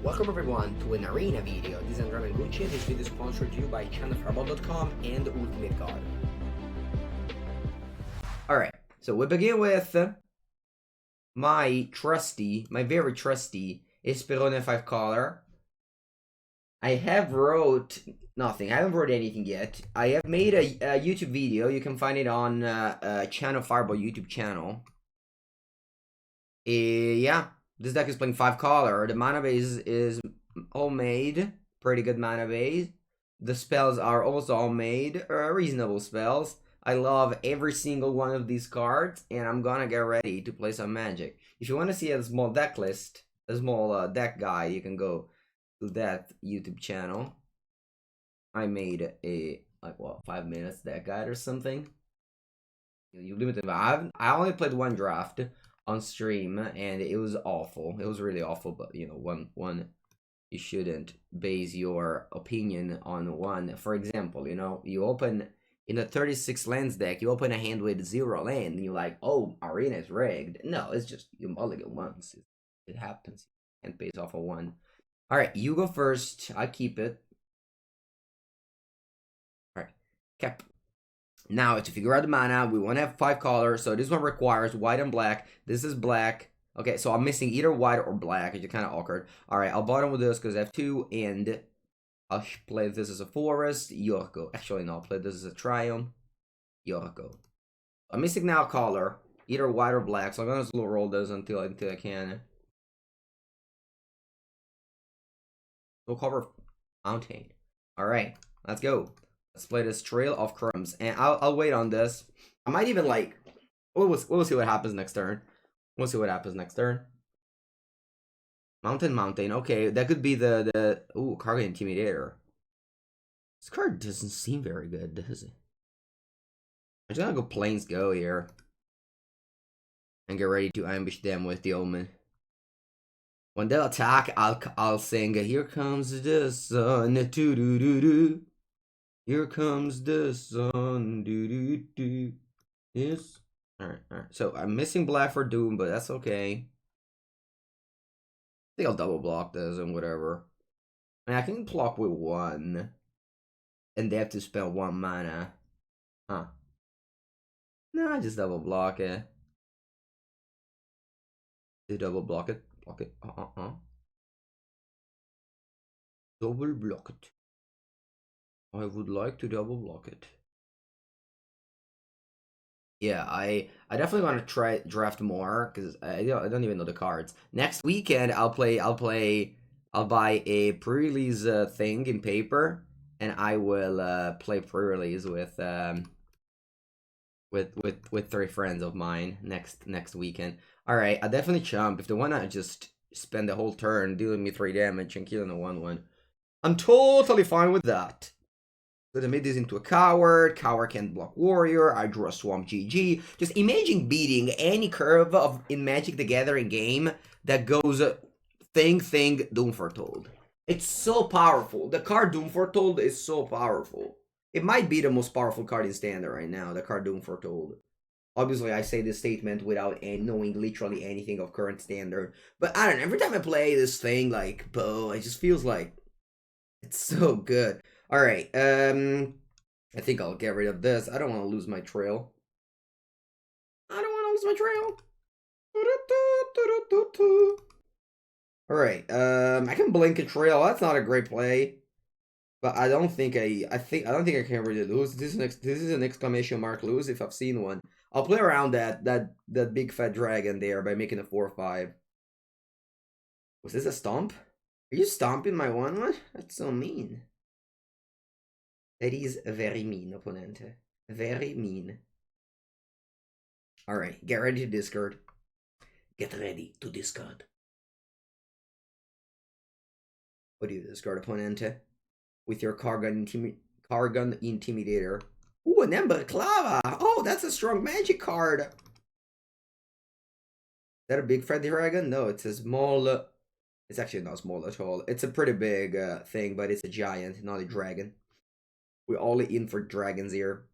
Welcome everyone to an arena video. This is Andrea Mengucci. This video is sponsored to you by channelfireball.com and Ultimate God. Alright, so we begin with my very trusty Esperone 5 color. I have wrote nothing. I haven't wrote anything yet. I have made a YouTube video. You can find it on Channel Fireball YouTube channel. Yeah. This deck is playing 5 color. The mana base is all made. Pretty good mana base. The spells are also all made. Reasonable spells. I love every single one of these cards. And I'm gonna get ready to play some Magic. If you want to see a small deck list, a small deck guide, you can go to that YouTube channel. I made a, 5 minutes deck guide or something. You limited. I only played one draft on stream and it was awful. It was really awful, but you know, one you shouldn't base your opinion on one. For example, you know, you open in a 36 lands deck, you open a hand with 0 land and you're like, oh, arena is rigged. No, it's just you mulligan once. It happens. And base off of one. Alright, you go first. I keep it. Alright, cap. Now, to figure out the mana, we want to have 5 colors, so this one requires white and black. This is black. Okay, so I'm missing either white or black, which is kind of awkward. Alright, I'll bottom with this because I have 2, and I'll play this as a forest. Yorko. Actually, no, I'll play this as a Triumph. Yorko. I'm missing now a color, either white or black, so I'm going to slow roll this until I can. We'll cover Mountain. Alright, let's go. Let's play this Trail of Crumbs, and I'll wait on this. I might even like. We'll see what happens next turn. We'll see what happens next turn. Mountain. Okay, that could be the Cargo Intimidator. This card doesn't seem very good, does it? I'm just gonna go Plains Go here and get ready to ambush them with the Omen. When they'll attack, I'll sing. Here comes the sun. Doo doo doo doo. Here comes the sun, do. Yes. Alright. So I'm missing black for Doom, but that's okay. I think I'll double block this and whatever. I mean, I can block with 1. And they have to spend 1 mana. Huh. No, I just double block it. They double block it. Block it. Double block it. I would like to double block it. Yeah, I definitely want to try draft more because I don't even know the cards. Next weekend I'll buy a pre-release thing in paper, and I will play pre-release with 3 friends of mine next weekend. All right, I definitely chump if they wanna just spend the whole turn dealing me 3 damage and killing a 1/1. I'm totally fine with that. So they made this into a coward. Coward can't block warrior. I draw a swamp GG. Just imagine beating any curve in Magic the Gathering game that goes thing, Doom Foretold. It's so powerful. The card Doom Foretold is so powerful. It might be the most powerful card in Standard right now, the card Doom Foretold. Obviously, I say this statement without knowing literally anything of current Standard. But I don't know, every time I play this thing, like, Bo, it just feels like it's so good. Alright, I think I'll get rid of this. I don't want to lose my trail. Alright, I can blink a trail. That's not a great play. But I don't think I don't think I can really lose. This is an exclamation mark lose if I've seen one. I'll play around that big fat dragon there by making a 4/5. Was this a stomp? Are you stomping my 1/1? That's so mean. That is very mean, opponent. Very mean. Alright, get ready to discard. Get ready to discard. What do you discard, opponent? With your Cargon Intimidator. Ooh, an Ember Clava! Oh, that's a strong magic card! Is that a big fat dragon? No, it's a small... It's actually not small at all. It's a pretty big thing, but it's a giant, not a dragon. We're all in for dragons here.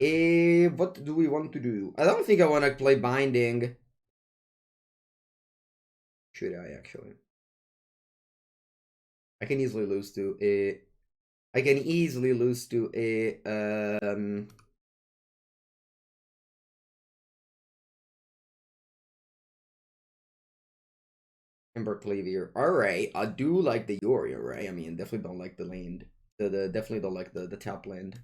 What do we want to do? I don't think I want to play Binding. Should I actually? I can easily lose to a. I can easily lose to a Ember Clavier. Alright, I do like the Yori, right? I mean, definitely don't like the land. Definitely don't like the top land.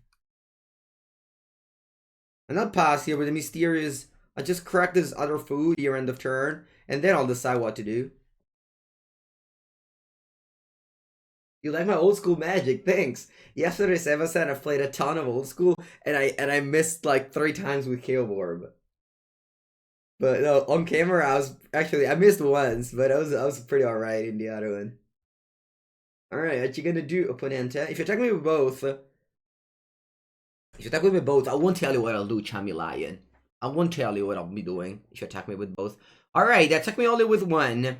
And I'll pass here with the mysterious. I just crack this other food here end of turn, and then I'll decide what to do. You like my old school magic? Thanks. Yesterday, Seba said I played a ton of old school, and I missed like 3 times with Kale Orb. But no, on camera I missed once, but I was pretty alright in the other one. Alright, what you gonna do, Opponente? If you attack me with both, I won't tell you what I'll do, Chami Lion. I won't tell you what I'll be doing if you attack me with both. Alright, attack me only with one.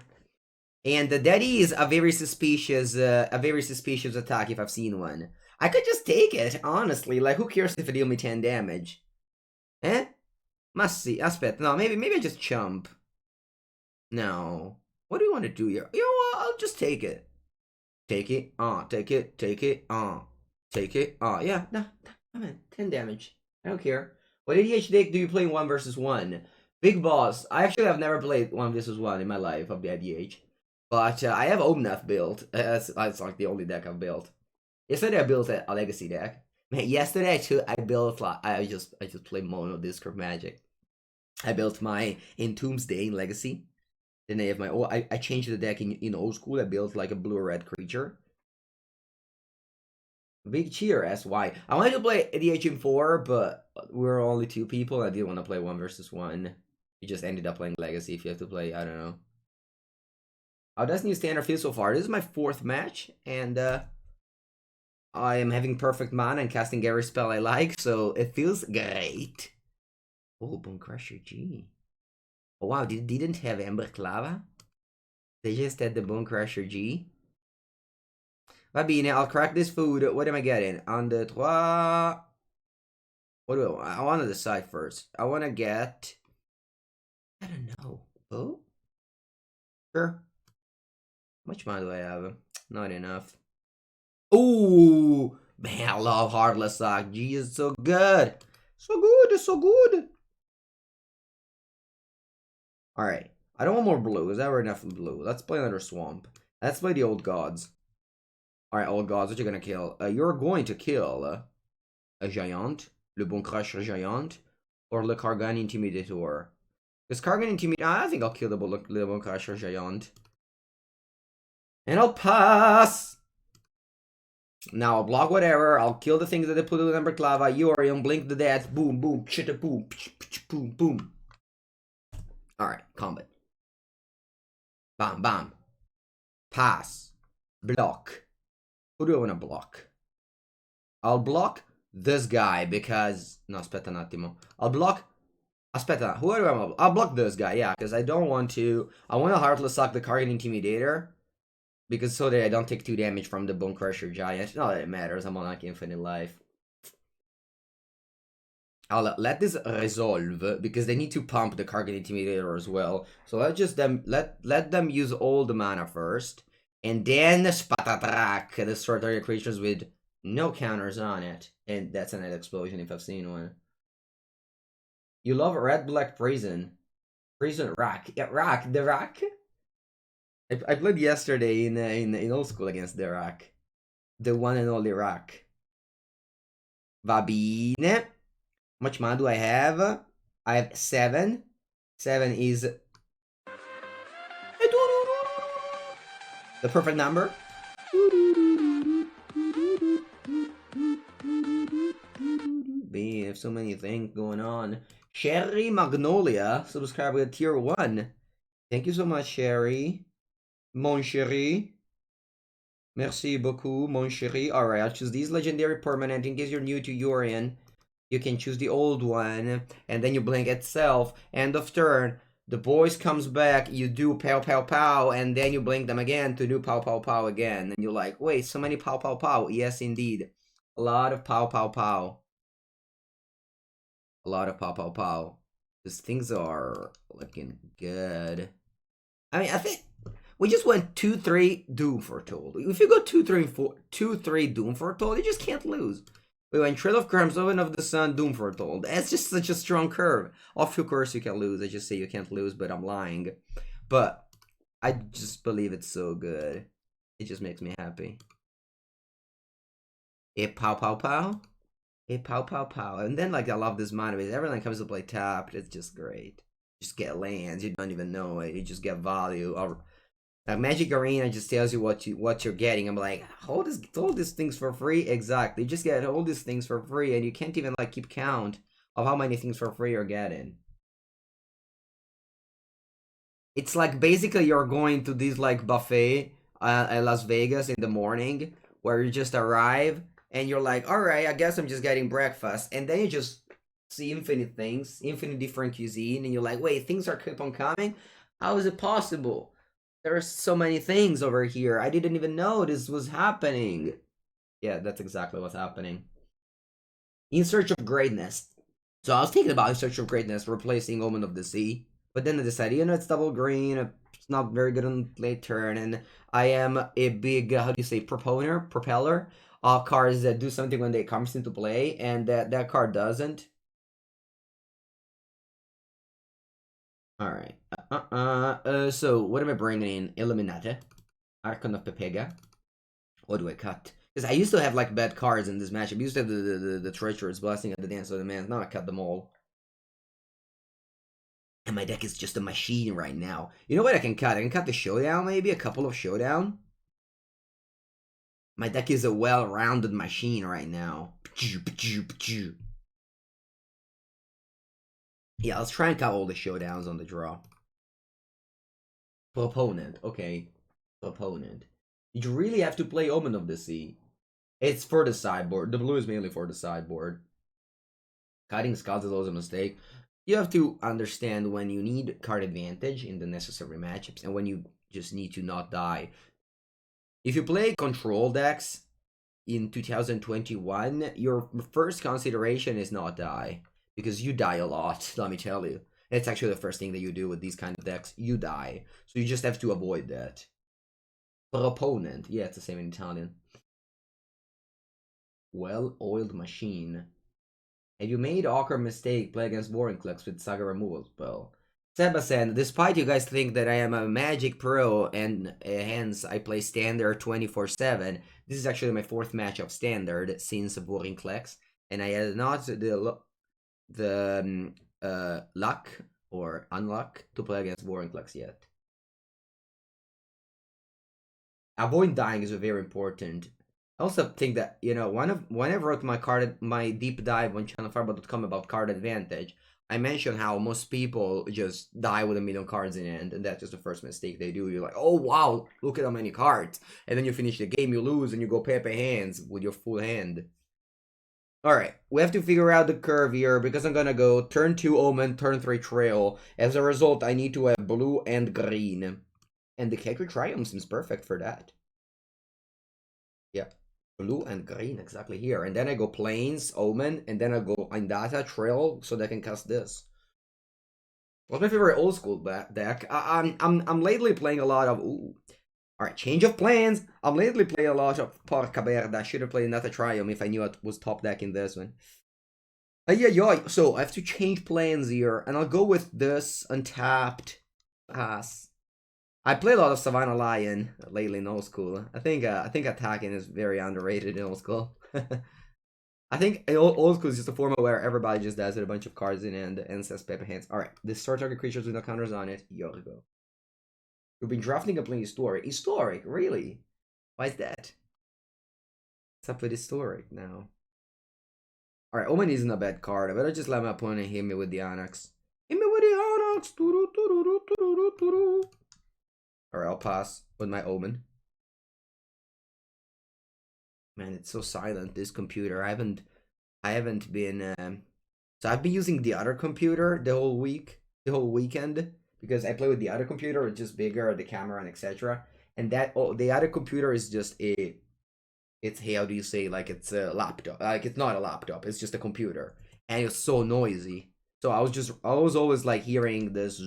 And that is a very suspicious attack if I've seen one. I could just take it, honestly. Like, who cares if it deal me 10 damage? Eh? Must see. Aspetta, no, maybe I just chump. No. What do you want to do here? You know what? I'll just take it. Take it. Take it. Take it. Take it. Yeah. No. Come on. 10 damage. I don't care. What ADH deck do you play in 1 versus 1? Big Boss. I actually have never played 1 versus 1 in my life of the IDH. But I have Omnath built. That's like the only deck I've built. Yesterday I built a legacy deck. Man, yesterday I built like I just played mono Discord Magic. I built my Entombsday in Legacy. Then I have my I changed the deck in old school. I built like a blue-red creature. Big cheer, SY. I wanted to play ADH in 4, but we were only 2 people. I didn't want to play 1 versus 1. You just ended up playing Legacy if you have to play, I don't know. How does New Standard feel so far? This is my 4th match, and I am having perfect mana and casting every spell I like, so it feels great. Oh, Bone Crusher G. Oh wow, they didn't have Ember Clava? They just had the Bone Crusher G? Va bene, I'll crack this food. What am I getting? On the 3... What do I want to decide first. I want to get... I don't know. Oh? Sure. How much mana do I have? Not enough. Ooh! Man, I love Heartless Sock. G is so good. So good, so good. Alright. I don't want more blue. Is that right enough blue? Let's play another swamp. Let's play the Old Gods. Alright, Old Gods, what you gonna kill? You're going to kill a Giant, Le Bon Crusher Giant, or Le Kargan Intimidator. Because Kargan Intimidator, I think I'll kill the Le Bon Crusher Giant. And I'll pass! Now I'll block whatever, I'll kill the things that they put in Ember Clava, Yorion, Blink the Death, boom, boom, chitta, boom, boom, boom. Alright, combat. Bam, bam. Pass. Block. Who do I want to block? I'll block this guy because... No, aspetta un attimo. I'll block... Aspetta, who do I want to block? I'll block this guy, yeah, because I don't want to... I want to Heartless Suck the Kargan Intimidator. Because so that I don't take 2 damage from the Bone Crusher Giant. Not that it matters, I'm on like infinite life. I'll let this resolve, because they need to pump the Kargan Intimidator as well. So let them use all the mana first. And then Spatatrak, destroy target creatures with no counters on it. And that's an explosion if I've seen one. You love Red Black Prison. Prison Rack. Yeah, Rack. The Rack? I played yesterday in old school against the Rack. The one and only Rack. Va bene. How much mana do I have? I have 7. 7 is... the perfect number. We have so many things going on. Sherry Magnolia, subscribe with tier 1. Thank you so much, Sherry. Mon chéri. Merci beaucoup, mon chéri. Alright, I'll choose these legendary permanent. In case you're new to Yorion, you can choose the old one. And then you blink itself. End of turn. The boys comes back, you do pow pow pow, and then you blink them again to do pow pow pow again. And you're like, wait, so many pow pow pow. Yes, indeed. A lot of pow pow pow. A lot of pow pow pow. These things are looking good. I mean, I think We just went 2-3 Doom Foretold. If you go 2-3 Doom Foretold, you just can't lose. We went Trail of Crumbs, Oven of the Sun, Doom Foretold. That's just such a strong curve. Of course you can lose. I just say you can't lose, but I'm lying. But I just believe it's so good. It just makes me happy. It pow pow pow. It pow pow pow. And then like I love this mana base. Everyone comes to play tapped. It's just great. Just get lands. You don't even know it. You just get value. Magic Arena just tells you what you're getting. I'm like, all these things for free. Exactly. You just get all these things for free, and you can't even like keep count of how many things for free you're getting. It's like basically you're going to this like buffet at Las Vegas in the morning, where you just arrive and you're like, all right, I guess I'm just getting breakfast, and then you just see infinite things, infinite different cuisine, and you're like, wait, things are keep on coming. How is it possible? There's so many things over here. I didn't even know this was happening. Yeah, that's exactly what's happening. In Search of Greatness. So I was thinking about In Search of Greatness replacing Omen of the Sea. But then I decided, you know, it's double green. It's not very good on late turn. And I am a big, how do you say, propeller. Cards that do something when they comes into play. And that card doesn't. Alright. So, what am I bringing in? Illuminati. Archon of Pepega. What do I cut? Because I used to have, like, bad cards in this matchup. I used to have the Treacherous Blessing at the Dance of the Man. Now I cut them all. And my deck is just a machine right now. You know what I can cut? I can cut the Showdown, maybe? A couple of Showdown? My deck is a well-rounded machine right now. Yeah, let's try and cut all the Showdowns on the draw. Proponent, okay. Proponent. You really have to play Omen of the Sea. It's for the sideboard. The blue is mainly for the sideboard. Cutting Scouts is always a mistake. You have to understand when you need card advantage in the necessary matchups and when you just need to not die. If you play control decks in 2021, your first consideration is not die. Because you die a lot, let me tell you. It's actually the first thing that you do with these kind of decks. You die. So you just have to avoid that. Proponent. Yeah, it's the same in Italian. Well-oiled machine. Have you made awkward mistake play against Vorinclex with Saga removal spell? Sebastian, despite you guys think that I am a Magic Pro and hence I play Standard 24/7, this is actually my 4th match of Standard since Vorinclex, and I had not the luck or unluck to play against Vorinclex yet. Avoid dying is very important. I also think that, you know, when I wrote my deep dive on channelfireball.com about card advantage, I mentioned how most people just die with a million cards in hand, and that's just the first mistake they do. You're like, oh wow, look at how many cards. And then you finish the game, you lose, and you go Pepe hands with your full hand. Alright, we have to figure out the curve here, because I'm gonna go turn 2 Omen, turn 3 Trail. As a result, I need to have blue and green. And the Kekri Triumph seems perfect for that. Yeah, blue and green, exactly here. And then I go Plains, Omen, and then I go Indata, Trail, so that I can cast this. What's my favorite old school deck? I'm lately playing a lot of... Ooh. Alright, change of plans. I'm lately playing a lot of Porca Berda. I should have played Indata Triumph if I knew it was top deck in this one. Yeah, so I have to change plans here, and I'll go with this untapped pass. I play a lot of Savannah Lion lately in old school. I think attacking is very underrated in old school. I think old school is just a format where everybody just does it, a bunch of cards in and says Pepe hands. Alright, destroy target creatures with no counters on it. Here we go. You've been drafting and playing Historic. Historic? Really? Why is that? What's up with Historic now? Alright, Omen isn't a bad card. I better just let my opponent hit me with the Onyx. Hit me with the Onyx! Alright, I'll pass with my Omen. Man, it's so silent, this computer. I haven't been... So I've been using the other computer the whole weekend. Because I play with the other computer, it's just bigger, the camera and etc. And the other computer is just it's how do you say, like it's a laptop. Like it's not a laptop, it's just a computer. And it's so noisy. So I was always like hearing this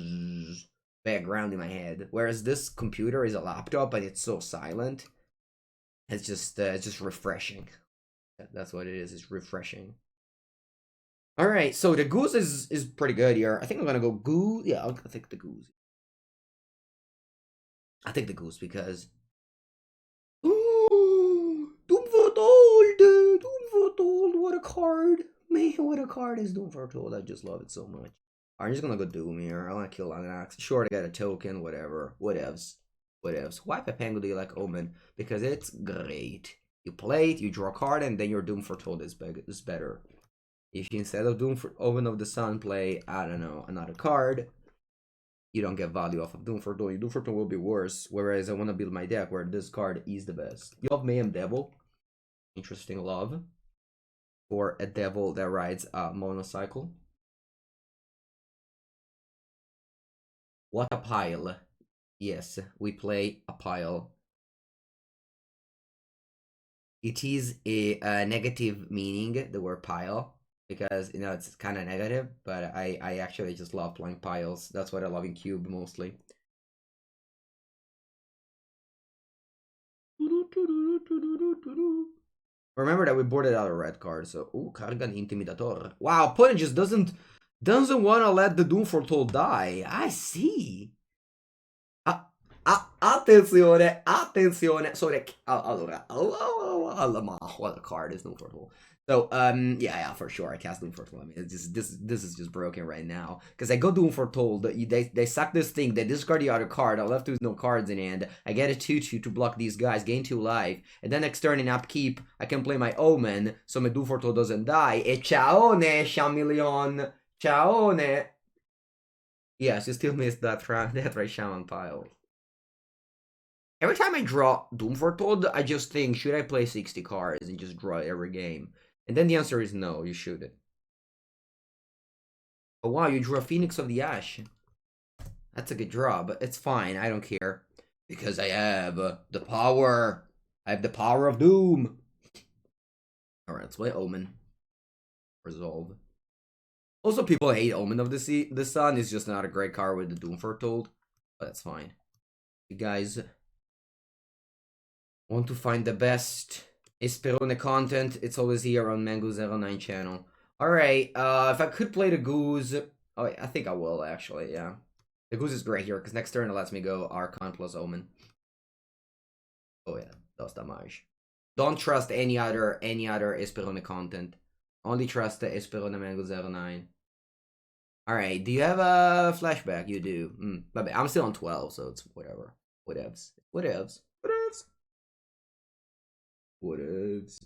background in my head. Whereas this computer is a laptop and it's so silent. It's just refreshing. That's what it is. It's refreshing. All right, so the goose is pretty good here. I think I'm gonna go goose. Yeah, I'll take the goose. I'll take the goose because. Ooh, Doom Foretold! Doom Foretold! What a card! Man, what a card is Doom Foretold! I just love it so much. I'm just gonna go Doom here. I wanna kill Anax. Sure, to get a token, whatever. Whatevs. Whatevs. Why Pepengo do you like Omen? Because it's great. You play it, you draw a card, and then your Doom Foretold is better. If you instead of Doom for Omen of the Sun play, I don't know, another card, you don't get value off of Doom Foretold. Your Doom Foretold will be worse. Whereas I want to build my deck where this card is the best. You have Mayhem Devil. Interesting love. For a devil that rides a monocycle. What a pile. Yes, we play a pile. It is a negative meaning, the word pile. Because, you know, it's kind of negative, but I actually just love playing piles. That's what I love in Cube, mostly. Remember that we boarded out a red card, so... Ooh, Cargan Intimidator. Wow, opponent just doesn't want to let the Doom Foretold die. I see. Attenzione, attenzione. So, allora, what a card is Doom Foretold. So, yeah, for sure, I cast Doom Foretold. I mean, it's just, this is just broken right now. Because I go Doom Foretold, they suck this thing, they discard the other card, I'm left with no cards in hand, I get a 2/2 to block these guys, gain 2 life, and then next turn in upkeep, I can play my Omen, so my Doom Foretold doesn't die, e ciaone, Chameleon, ciaone. Yes, you still missed that right Shaman pile. Every time I draw Doom Foretold, I just think, should I play 60 cards and just draw it every game? And then the answer is no, you shouldn't. Oh wow, you drew a Phoenix of the Ash. That's a good draw, but it's fine, I don't care. Because I have the power. I have the power of Doom. Alright, let's play Omen. Resolve. Also, people hate Omen of the Sun. It's just not a great card with the Doom Foretold. But that's fine. You guys want to find the best Esperone content, it's always here on Mengu09 channel. Alright, if I could play the Goose... Oh, I think I will, actually, yeah. The Goose is great here, because next turn it lets me go Archon plus Omen. Oh yeah, does damage. Don't trust any other Esperone content. Only trust the Esperone Mengu09. Alright, do you have a flashback? You do. But I'm still on 12, so it's whatever. Whatevs. Whatevs. Whatevs. Whatevs.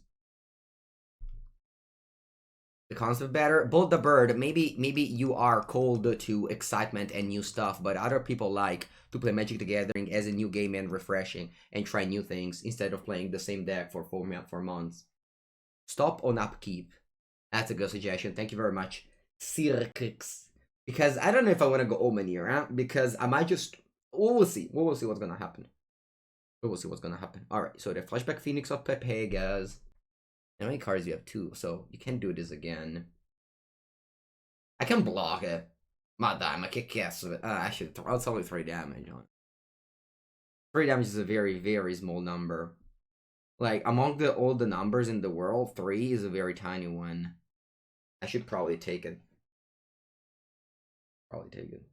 The concept better. Bolt the Bird. Maybe you are cold to excitement and new stuff, but other people like to play Magic the Gathering as a new game and refreshing and try new things instead of playing the same deck for 4 months. Stop on upkeep. That's a good suggestion. Thank you very much, Circix. Because I don't know if I want to go Omen here, huh? Because I might just... We'll see. We'll see what's gonna happen. We'll see what's gonna happen. Alright, so the Flashback Phoenix of Pepe, guys. How many cards you have? 2, so you can do this again. I can block it. Madame, I can cast it. Actually, it's only 3 damage on it. 3 damage is a very, very small number. Like, among all the numbers in the world, 3 is a very tiny one. I should probably take it. Probably take it.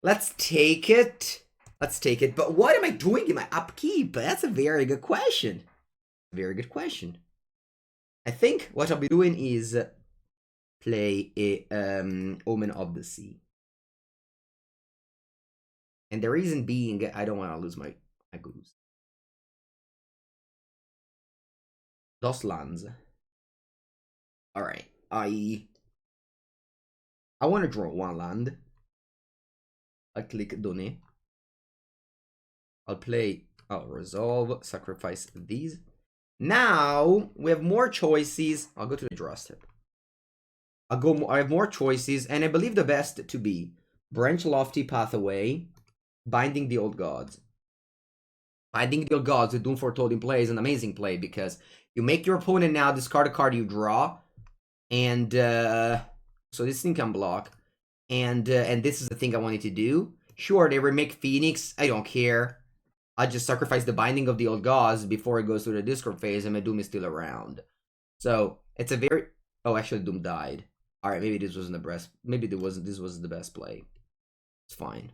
Let's take it. Let's take it. But what am I doing in my upkeep? That's a very good question. Very good question. I think what I'll be doing is play a Omen of the Sea. And the reason being, I don't want to lose my goose. Dos lands. Alright. I want to draw 1 land. I click Donner. I'll play... I'll resolve, sacrifice these. Now, we have more choices. I'll go to the draw step. I have more choices, and I believe the best to be Branch Lofty Pathway, Binding the Old Gods. Binding the Gods with Doom Foretold in play is an amazing play because you make your opponent now discard a card you draw, and so this thing can block, and this is the thing I wanted to do. Sure, they remake Phoenix. I don't care. I just sacrifice the Binding of the Old Gods before it goes through the discard phase, and my Doom is still around. So it's a very actually Doom died. All right, maybe this wasn't the best. Maybe this wasn't the best play. It's fine.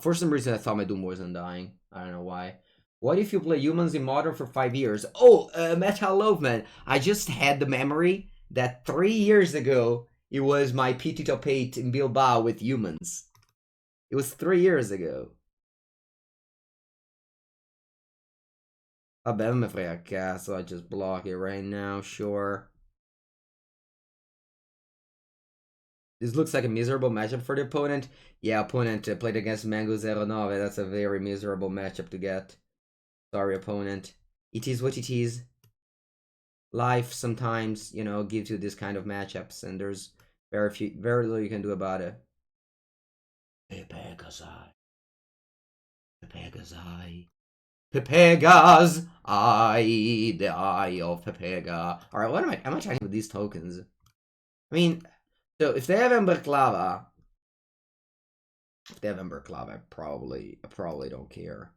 For some reason, I thought my Doom wasn't dying. I don't know why. What if you play humans in Modern for 5 years? Oh, Metal Loveman. I just had the memory that 3 years ago, it was my PT Top 8 in Bilbao with humans. It was 3 years ago. Vabbè, non me frega cazzo. I just block it right now, sure. This looks like a miserable matchup for the opponent. Yeah, opponent played against Mango 09. That's a very miserable matchup to get. Sorry, opponent. It is what it is. Life sometimes, you know, gives you this kind of matchups, and there's very little you can do about it. Pepegasi. Pepegasi. Pepegas. The eye of Pepega. Alright, what am I trying with these tokens? I mean, so if they have Emberclava, I probably don't care.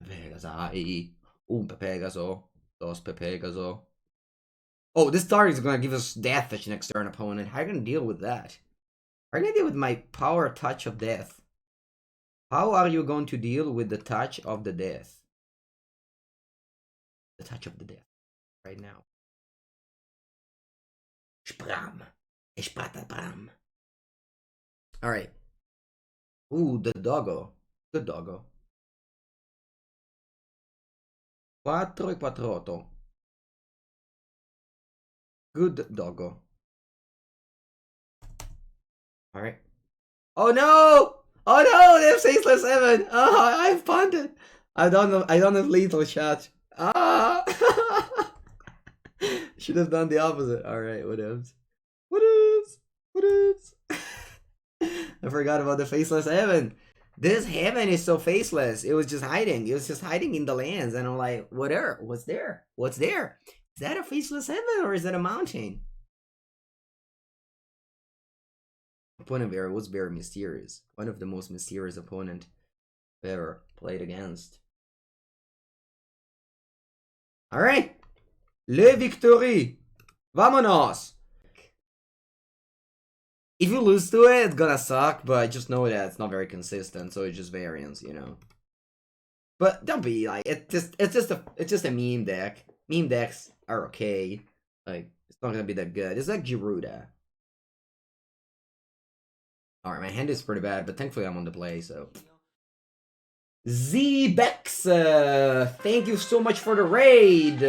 Pepegasai. Pepegaso. Dos Pepegaso. Oh, this target is gonna give us Death Touch next turn, opponent. How are you gonna deal with that? How are you gonna deal with my power touch of death? How are you going to deal with the touch of the death? The touch of the death. Right now. Spram. Espatapram. Alright. Ooh, the doggo. Good doggo. 4 e 4-8. Good doggo. Alright. Oh no! Oh no! They have Faceless 7! Oh, I've punted! I don't have lethal shot. Ah! Should have done the opposite. Alright, what else? What is? I forgot about the Faceless Heaven. This heaven is so faceless. It was just hiding. It was just hiding in the lands. And I'm like, what's there? What's there? Is that a Faceless Heaven or is that a mountain? Opponent was very mysterious. One of the most mysterious opponent I've ever played against. Alright. Le Victory. Vamonos. If you lose to it, it's gonna suck, but just know that it's not very consistent, so it's just variance, you know. But don't be like it's just a meme deck. Meme decks are okay. Like it's not gonna be that good. It's like Giruda. Alright, my hand is pretty bad, but thankfully I'm on the play, so. Z-Bex, thank you so much for the raid.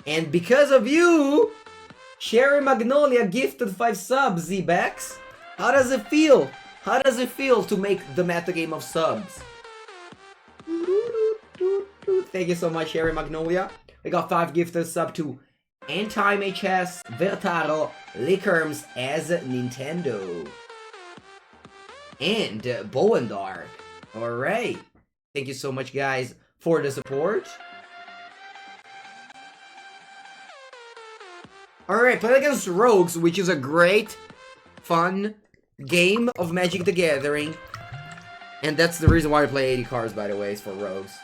And because of you, Cherry Magnolia gifted 5 subs, Z-Bex. How does it feel? How does it feel to make the metagame of subs? Thank you so much, Cherry Magnolia. We got 5 gifted sub to Anti-HS, Vertaro, Lickerms as Nintendo. And Bowendark. Alright. Thank you so much, guys, for the support. Alright, play against Rogues, which is a great, fun game of Magic the Gathering. And that's the reason why I play 80 cards, by the way, is for Rogues.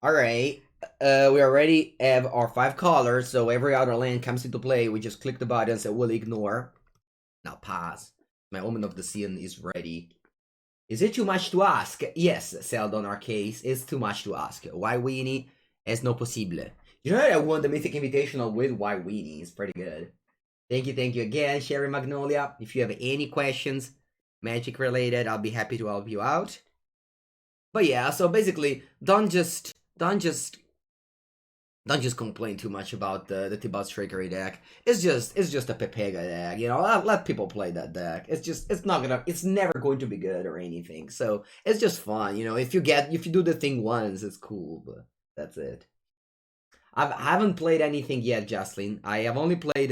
Alright, we already have our 5 colors, so every other land comes into play. We just click the button and say, we'll ignore. Now pass. My Omen of the Sin is ready. Is it too much to ask? Yes, Seldon Arcase, it's too much to ask. Why Weenie? Es no posible. You know that I won the Mythic Invitational with Why Weenie? It's pretty good. Thank you again, Sherry Magnolia. If you have any questions, Magic related, I'll be happy to help you out. But yeah, so basically, don't just complain too much about the Tibat's Trickery deck. It's just a Pepega deck, you know. Let people play that deck. It's never going to be good or anything. So it's just fun, you know. If you do the thing once, it's cool, but that's it. I haven't played anything yet, Jocelyn. I have only played,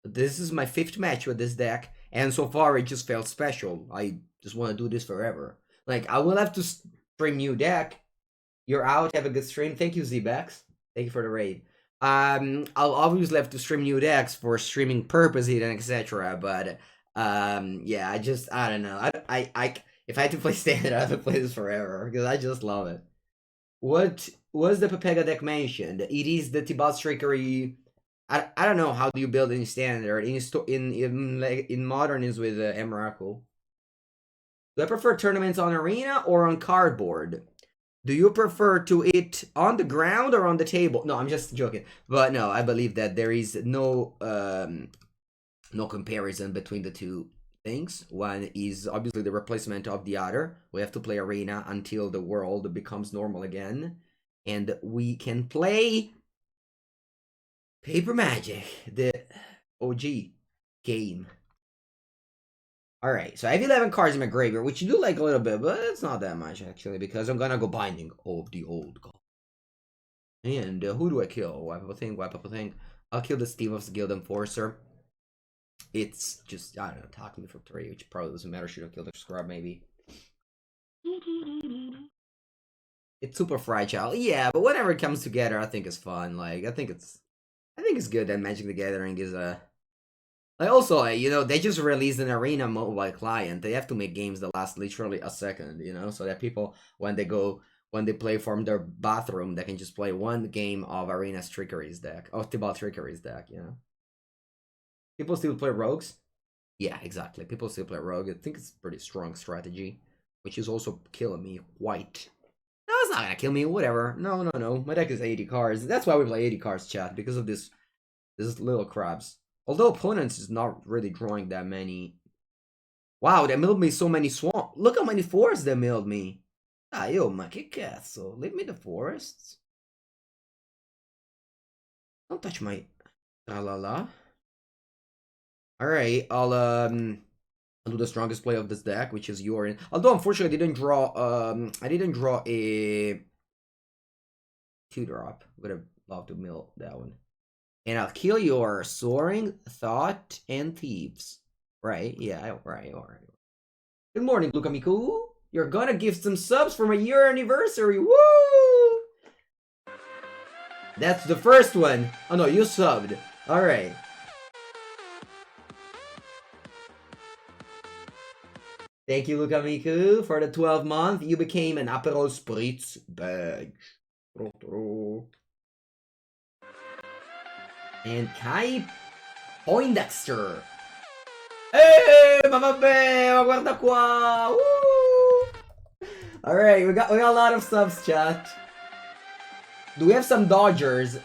this is my 5th match with this deck, and so far it just felt special. I just want to do this forever. Like, I will have to stream new deck. You're out, have a good stream. Thank you, Zbex. Thank you for the raid. I'll obviously have to stream new decks for streaming purposes and etc. But yeah, I don't know. I if I had to play standard, I would play this forever because I just love it. What was the Pepega deck mentioned? It is the Tibalt's Trickery. I don't know how do you build in standard. In modern is with Emrakul. Do I prefer tournaments on arena or on cardboard? Do you prefer to it on the ground or on the table? No, I'm just joking. But no, I believe that there is no no comparison between the two things. One is obviously the replacement of the other. We have to play arena until the world becomes normal again. And we can play Paper Magic, the OG game. Alright, so I have 11 cards in my graveyard, which you do like a little bit, but it's not that much actually, because I'm gonna go Binding of the Old God. And who do I kill? Wipe up a thing. I'll kill the Steve of the Guild Enforcer. It's just, I don't know, attacking me for 3, which probably doesn't matter. Should have killed the Scrub, maybe. It's super fragile. Yeah, but whenever it comes together, I think it's fun. Like, I think it's good that Magic the Gathering is a... Like, also, you know, they just released an Arena mobile client. They have to make games that last literally a second, you know? So that people, when they play from their bathroom, they can just play one game of Arena's Trickeries deck. Of Tibalt Trickeries deck, you know? People still play Rogues? Yeah, exactly. People still play Rogue. I think it's a pretty strong strategy. Which is also killing me quite... No, it's not gonna kill me, whatever. No. My deck is 80 cards. That's why we play 80 cards, chat. Because of this little crabs. Although opponents is not really drawing that many. Wow, they milled me so many swamp. Look how many forests they milled me. Ah, yo, my castle. Leave me the forests. Don't touch my la. Alright, I'll do the strongest play of this deck, which is Yorin. Although unfortunately I didn't draw a 2-drop. Would have loved to mill that one. And I'll kill your Soaring, Thought, and Thieves. Right, yeah, right, alright. Good morning, Lukamiku. You're gonna give some subs for my year anniversary, woo! That's the first one. Oh no, you subbed. Alright. Thank you, Lukamiku, for the 12th month. You became an Aperol Spritz badge. And Kai Poindexter. Hey, mamma mia, guarda qua. Woo! Alright, we got a lot of subs, chat. Do we have some Dodgers?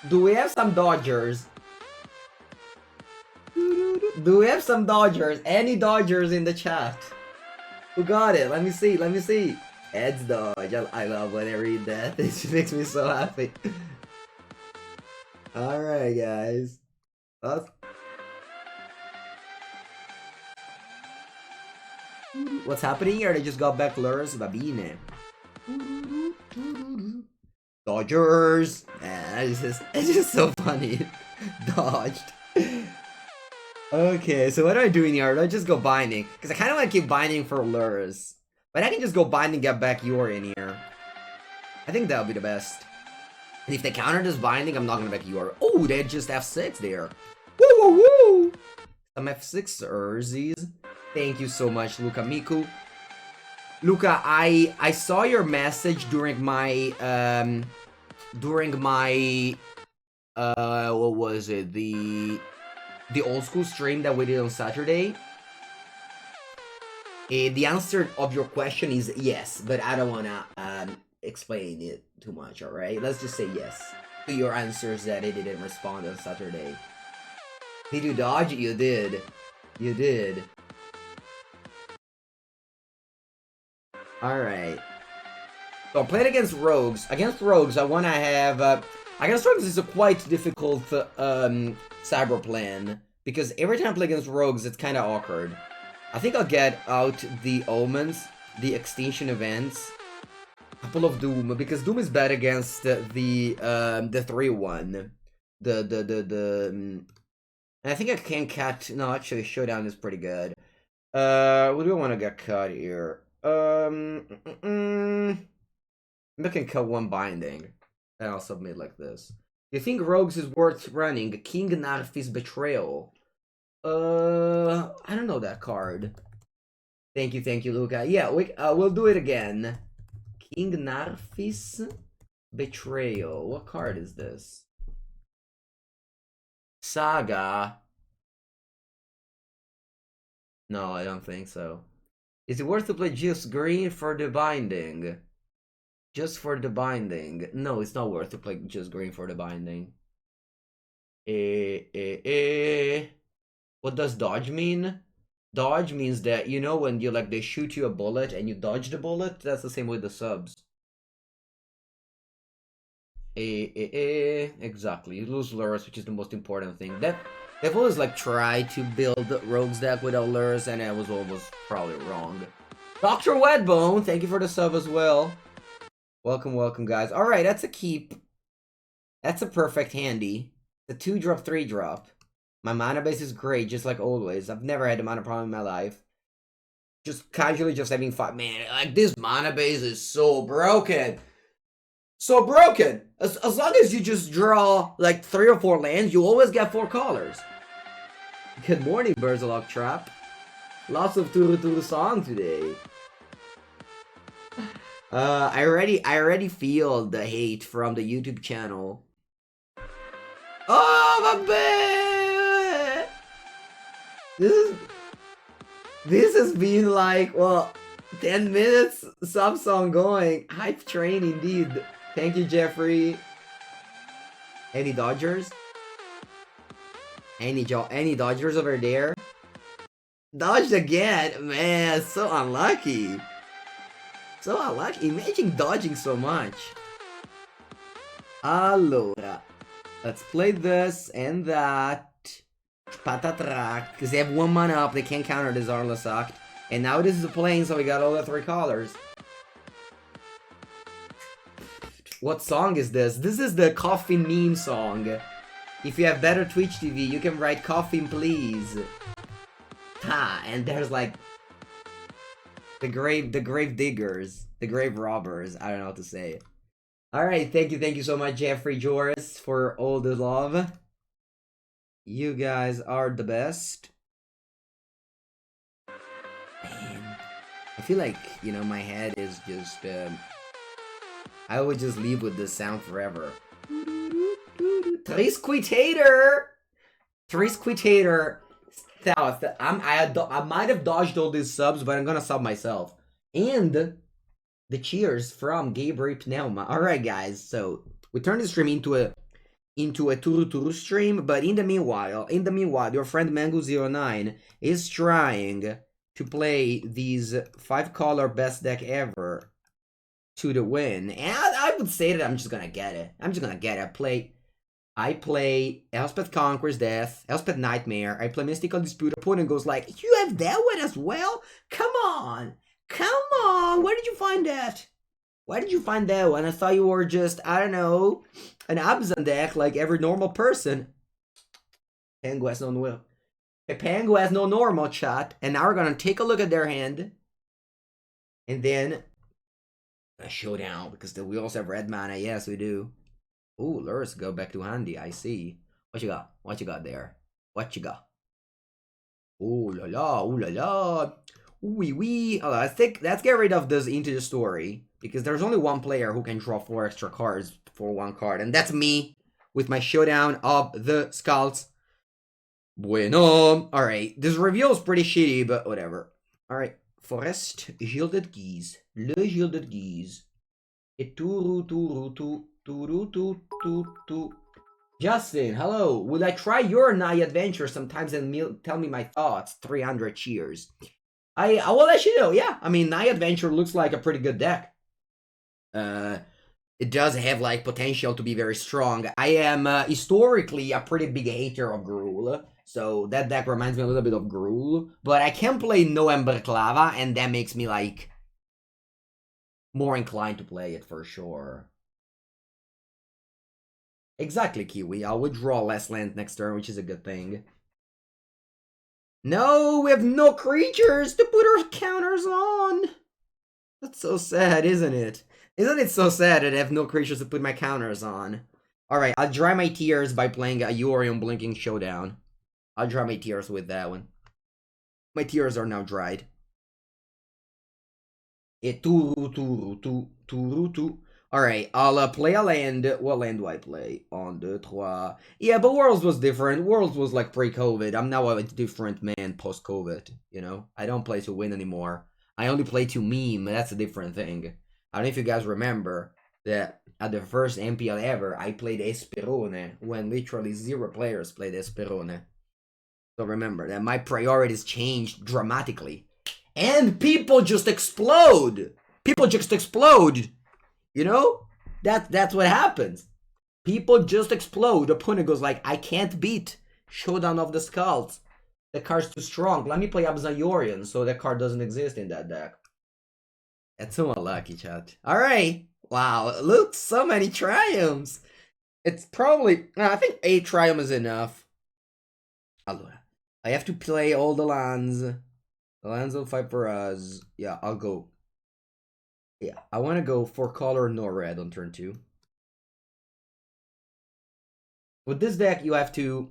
Do we have some Dodgers? Any Dodgers in the chat? Who got it? Let me see. Ed's Dodge. I love when I read that. It just makes me so happy. Alright, guys. What's happening here? They just got back lures. Babine. Dodgers. It's just so funny. Dodged. Okay, so what do I do in here? Do I just go Binding? Because I kind of want to keep Binding for lures. But I can just go Binding and get back Yor in here. I think that would be the best. And if they counter this Binding, I'm not going to back Yor. Oh, they just F6 there. Woo! Some F6 Urzies. Thank you so much, Luca Miku. Luca, I saw your message during my what was it? The old school stream that we did on Saturday. The answer of your question is yes, but I don't wanna explain it too much, alright? Let's just say yes to your answers that it didn't respond on Saturday. Did you dodge? You did. You did. Alright. So playing against Rogues. Against Rogues, I wanna have against Rogues is a quite difficult cyber plan, because every time I play against Rogues, it's kind of awkward. I think I'll get out the Omens, the Extinction Events, Couple of Doom, because Doom is bad against the 3-1. I think I can cut. No, actually, Showdown is pretty good. What do I want to get cut here? I can cut one binding, and I'll submit like this. You think Rogues is worth running? King Narfis Betrayal. I don't know that card. Thank you, Luca. Yeah, we'll do it again. King Narfis Betrayal. What card is this? Saga. No, I don't think so. Is it worth to play just green for the binding? Just for the binding. No, it's not worth to play just green for the binding. What does dodge mean? Dodge means that, you know, when you they shoot you a bullet and you dodge the bullet? That's the same with the subs. Exactly. You lose lures, which is the most important thing. They've always tried to build Rogue's deck without lures, and I was almost probably wrong. Dr. Wetbone, thank you for the sub as well. Welcome, guys. Alright, that's a keep. That's a perfect handy. The 2-drop, 3-drop. My mana base is great, just like always. I've never had a mana problem in my life. Just casually just having fun. Man, this mana base is so broken. So broken. As long as you just draw 3 or 4 lands, you always get 4 colors. Good morning, Berzalok Trap. Lots of Turu song today. I already feel the hate from the YouTube channel. Oh, my bad. This has been 10 minutes sub song going. Hype train indeed. Thank you, Jeffrey. Any Dodgers? Any Dodgers over there? Dodged again? Man, so unlucky. So unlucky. Imagine dodging so much. Allora. Let's play this and that. Patatrack. Because they have 1 mana up. They can't counter this Arla Act. And now this is a plane, so we got all the 3 colors. What song is this? This is the Coffin meme song. If you have better Twitch TV, you can write Coffin please. Ha, and there's the grave diggers, the grave robbers. I don't know what to say. Alright, thank you so much, Jeffrey Joris, for all the love. You guys are the best. Man, I feel my head is just, I would just leave with this sound forever. Trisquitator! South. I might have dodged all these subs, but I'm gonna sub myself. And the cheers from Gabriel Pneuma. Alright, guys, so we turned the stream into a Turu stream, but in the meanwhile, your friend Mengu09 is trying to play these 5-color best deck ever to the win. And I would say that I'm just gonna get it. I play Elspeth Conquers Death, Elspeth Nightmare, I play Mystical Dispute, opponent goes you have that one as well? Come on, where did you find that? Why did you find that one? I thought you were just, I don't know, an Abzan deck like every normal person. Pangu has no normal chat, and now we're gonna take a look at their hand, and then a showdown, because we also have red mana, yes we do. Ooh, lures go back to handy, I see. What you got? What you got there? What you got? Ooh la la, ooh la la. Ooh wee wee. Oh, I think let's get rid of this into the story, because there's only one player who can draw 4 extra cards for 1 card, and that's me with my showdown of the Skulls. Bueno. Alright, this reveal is pretty shitty, but whatever. Alright, Forest Gilded Geese. Le Gilded Geese. Et turu. Justin, hello. Will I try your Night Adventure sometimes and tell me my thoughts? 300 cheers. I will let you know. Yeah, I mean, Night Adventure looks like a pretty good deck. It does have potential to be very strong. I am historically a pretty big hater of Gruul, so that deck reminds me a little bit of Gruul. But I can play No Ember Clava, and that makes me more inclined to play it for sure. Exactly, Kiwi. I'll withdraw less land next turn, which is a good thing. No, we have no creatures to put our counters on. That's so sad, isn't it? Isn't it so sad that I have no creatures to put my counters on? Alright, I'll dry my tears by playing a Yorion Blinking Showdown. I'll dry my tears with that one. My tears are now dried. Alright, I'll play a land. What land do I play? On the 3. Yeah, but Worlds was different. Worlds was like pre-COVID. I'm now a different man post-COVID, you know? I don't play to win anymore. I only play to meme. That's a different thing. I don't know if you guys remember that at the first MPL ever, I played Esperone when literally 0 players played Esperone. So remember that my priorities changed dramatically. And people just explode. People just explode. You know? That's what happens. People just explode. The opponent goes like, I can't beat Showdown of the Skulls. The card's too strong. Let me play Abzayorian so that card doesn't exist in that deck. That's so unlucky, chat. Alright. Wow. Look, so many triumphs. It's probably... I think 8 triumphs is enough. I have to play all the lands. The lands will fight for us. Yeah, I'll go. Yeah, I want to go 4 color, no red on turn 2. With this deck, you have to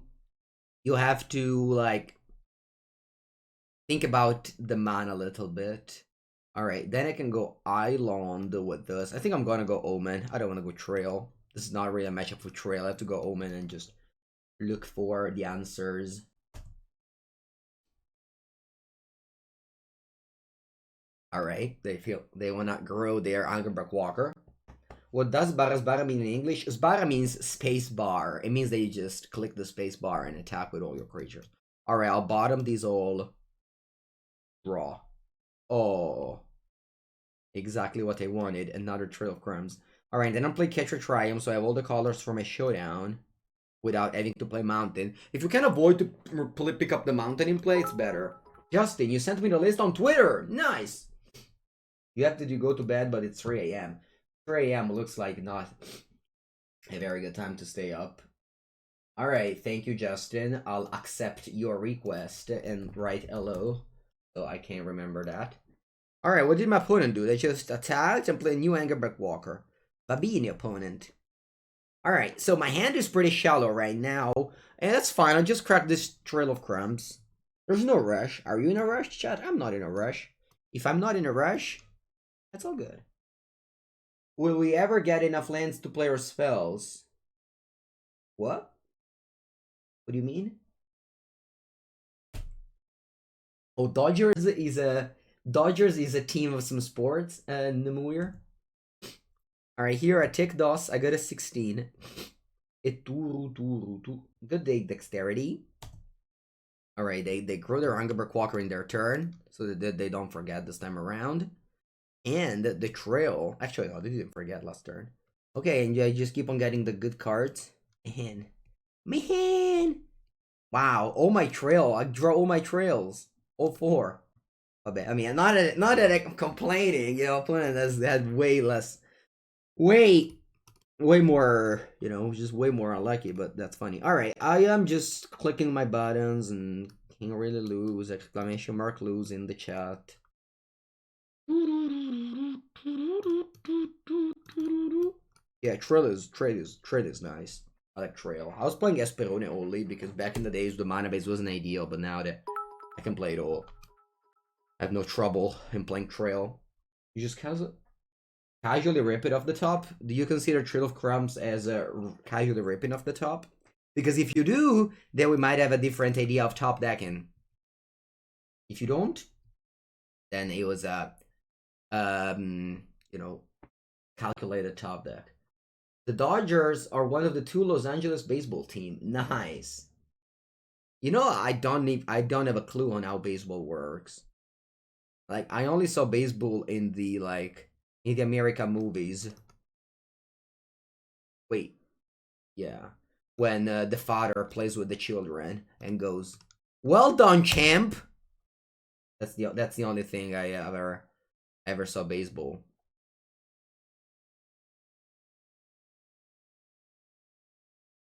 like think about the mana a little bit. All right, then I can go Island with this. I think I'm gonna go Omen. I don't want to go Trail. This is not really a matchup for Trail. I have to go Omen and just look for the answers. Alright, they wanna grow their Angerberg Walker. What does Barra mean in English? Barra means space bar. It means that you just click the space bar and attack with all your creatures. Alright, I'll bottom these all. Draw. Oh. Exactly what I wanted. Another Trail of Crumbs. Alright, then I'll play Catcher Triumph, so I have all the colors for my Showdown. Without having to play Mountain. If you can avoid to pick up the Mountain in play, it's better. Justin, you sent me the list on Twitter! Nice! You have to go to bed, but it's 3 a.m. 3 a.m. looks like not a very good time to stay up. Alright, thank you, Justin. I'll accept your request and write hello. So I can't remember that. Alright, what did my opponent do? They just attacked and played new Angerberg Walker. Babini opponent. Alright, so my hand is pretty shallow right now. And that's fine, I'll just crack this Trail of Crumbs. There's no rush. Are you in a rush, chat? I'm not in a rush. If I'm not in a rush, that's all good. Will we ever get enough lands to play our spells? What? What do you mean? Oh, Dodgers is a team of some sports, Nemuir. Alright, here at Tick DOS, I got a 16. Good day, dexterity. Alright, they grow their Angerberg Walker in their turn, so that they don't forget this time around. And the Trail, actually, no, they didn't forget last turn. Okay, and I just keep on getting the good cards. Man! Wow, all my Trail, I draw all my Trails. All 4. I mean, not that I'm complaining, you know, opponent has had way less, way more, you know, just way more unlucky, but that's funny. Alright, I am just clicking my buttons and can't really lose, exclamation mark lose in the chat. Yeah, Trail is nice. I like Trail. I was playing Esperone only because back in the days the mana base wasn't ideal, but now that I can play it all, I have no trouble in playing Trail. You just casually rip it off the top. Do you consider Trail of Crumbs as casually ripping off the top? Because if you do, then we might have a different idea of top decking. If you don't, then it was a you know, calculated top deck. The Dodgers are one of the 2 Los Angeles baseball team. Nice. You know, I don't have a clue on how baseball works. Like, I only saw baseball in the America movies. Wait. Yeah. When the father plays with the children and goes, "Well done, champ." That's the only thing I ever saw baseball.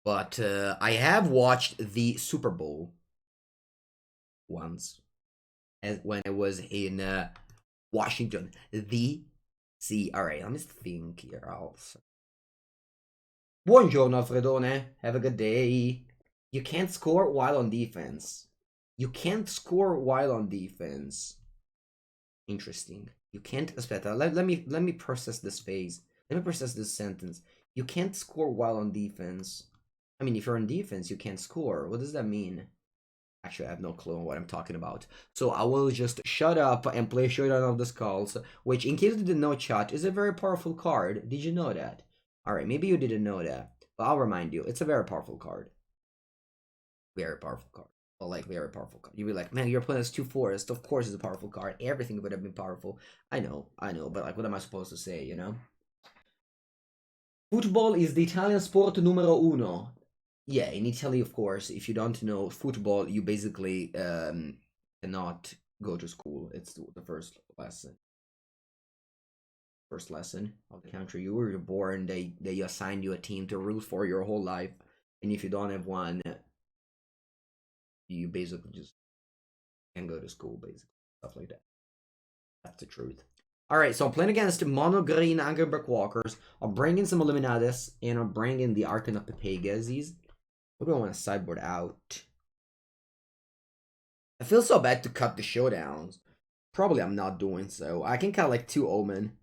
But I have watched the Super Bowl once, when I was in Washington, D.C. Alright, let me think here also. Buongiorno, Alfredone. Have a good day. You can't score while on defense. You can't score while on defense. Interesting. You can't. Aspetta, let me process this phase. Let me process this sentence. You can't score while on defense. I mean, if you're on defense, you can't score. What does that mean? Actually, I have no clue on what I'm talking about. So I will just shut up and play Showdown of the Skulls, which, in case you didn't know, chat, is a very powerful card. Did you know that? Alright, maybe you didn't know that, but I'll remind you. It's a very powerful card. Very powerful card. Well, like, very powerful card. You'd be like, man, your opponent has 2 forests. Of course it's a powerful card. Everything would have been powerful. I know, but like, what am I supposed to say, you know? Football is the Italian sport numero uno. Yeah, in Italy, of course, if you don't know football, you basically cannot go to school. It's the first lesson. First lesson of the country. You were born, they assign you a team to root for your whole life. And if you don't have one, you basically just can't go to school, basically. Stuff like that. That's the truth. Alright, so I'm playing against mono green Angerberg Walkers. I'm bringing some Illuminatus, and I'm bringing the Archon of the Pegazis. What do I want to sideboard out? I feel so bad to cut the showdowns. Probably I'm not doing so. I can cut like 2 Omen.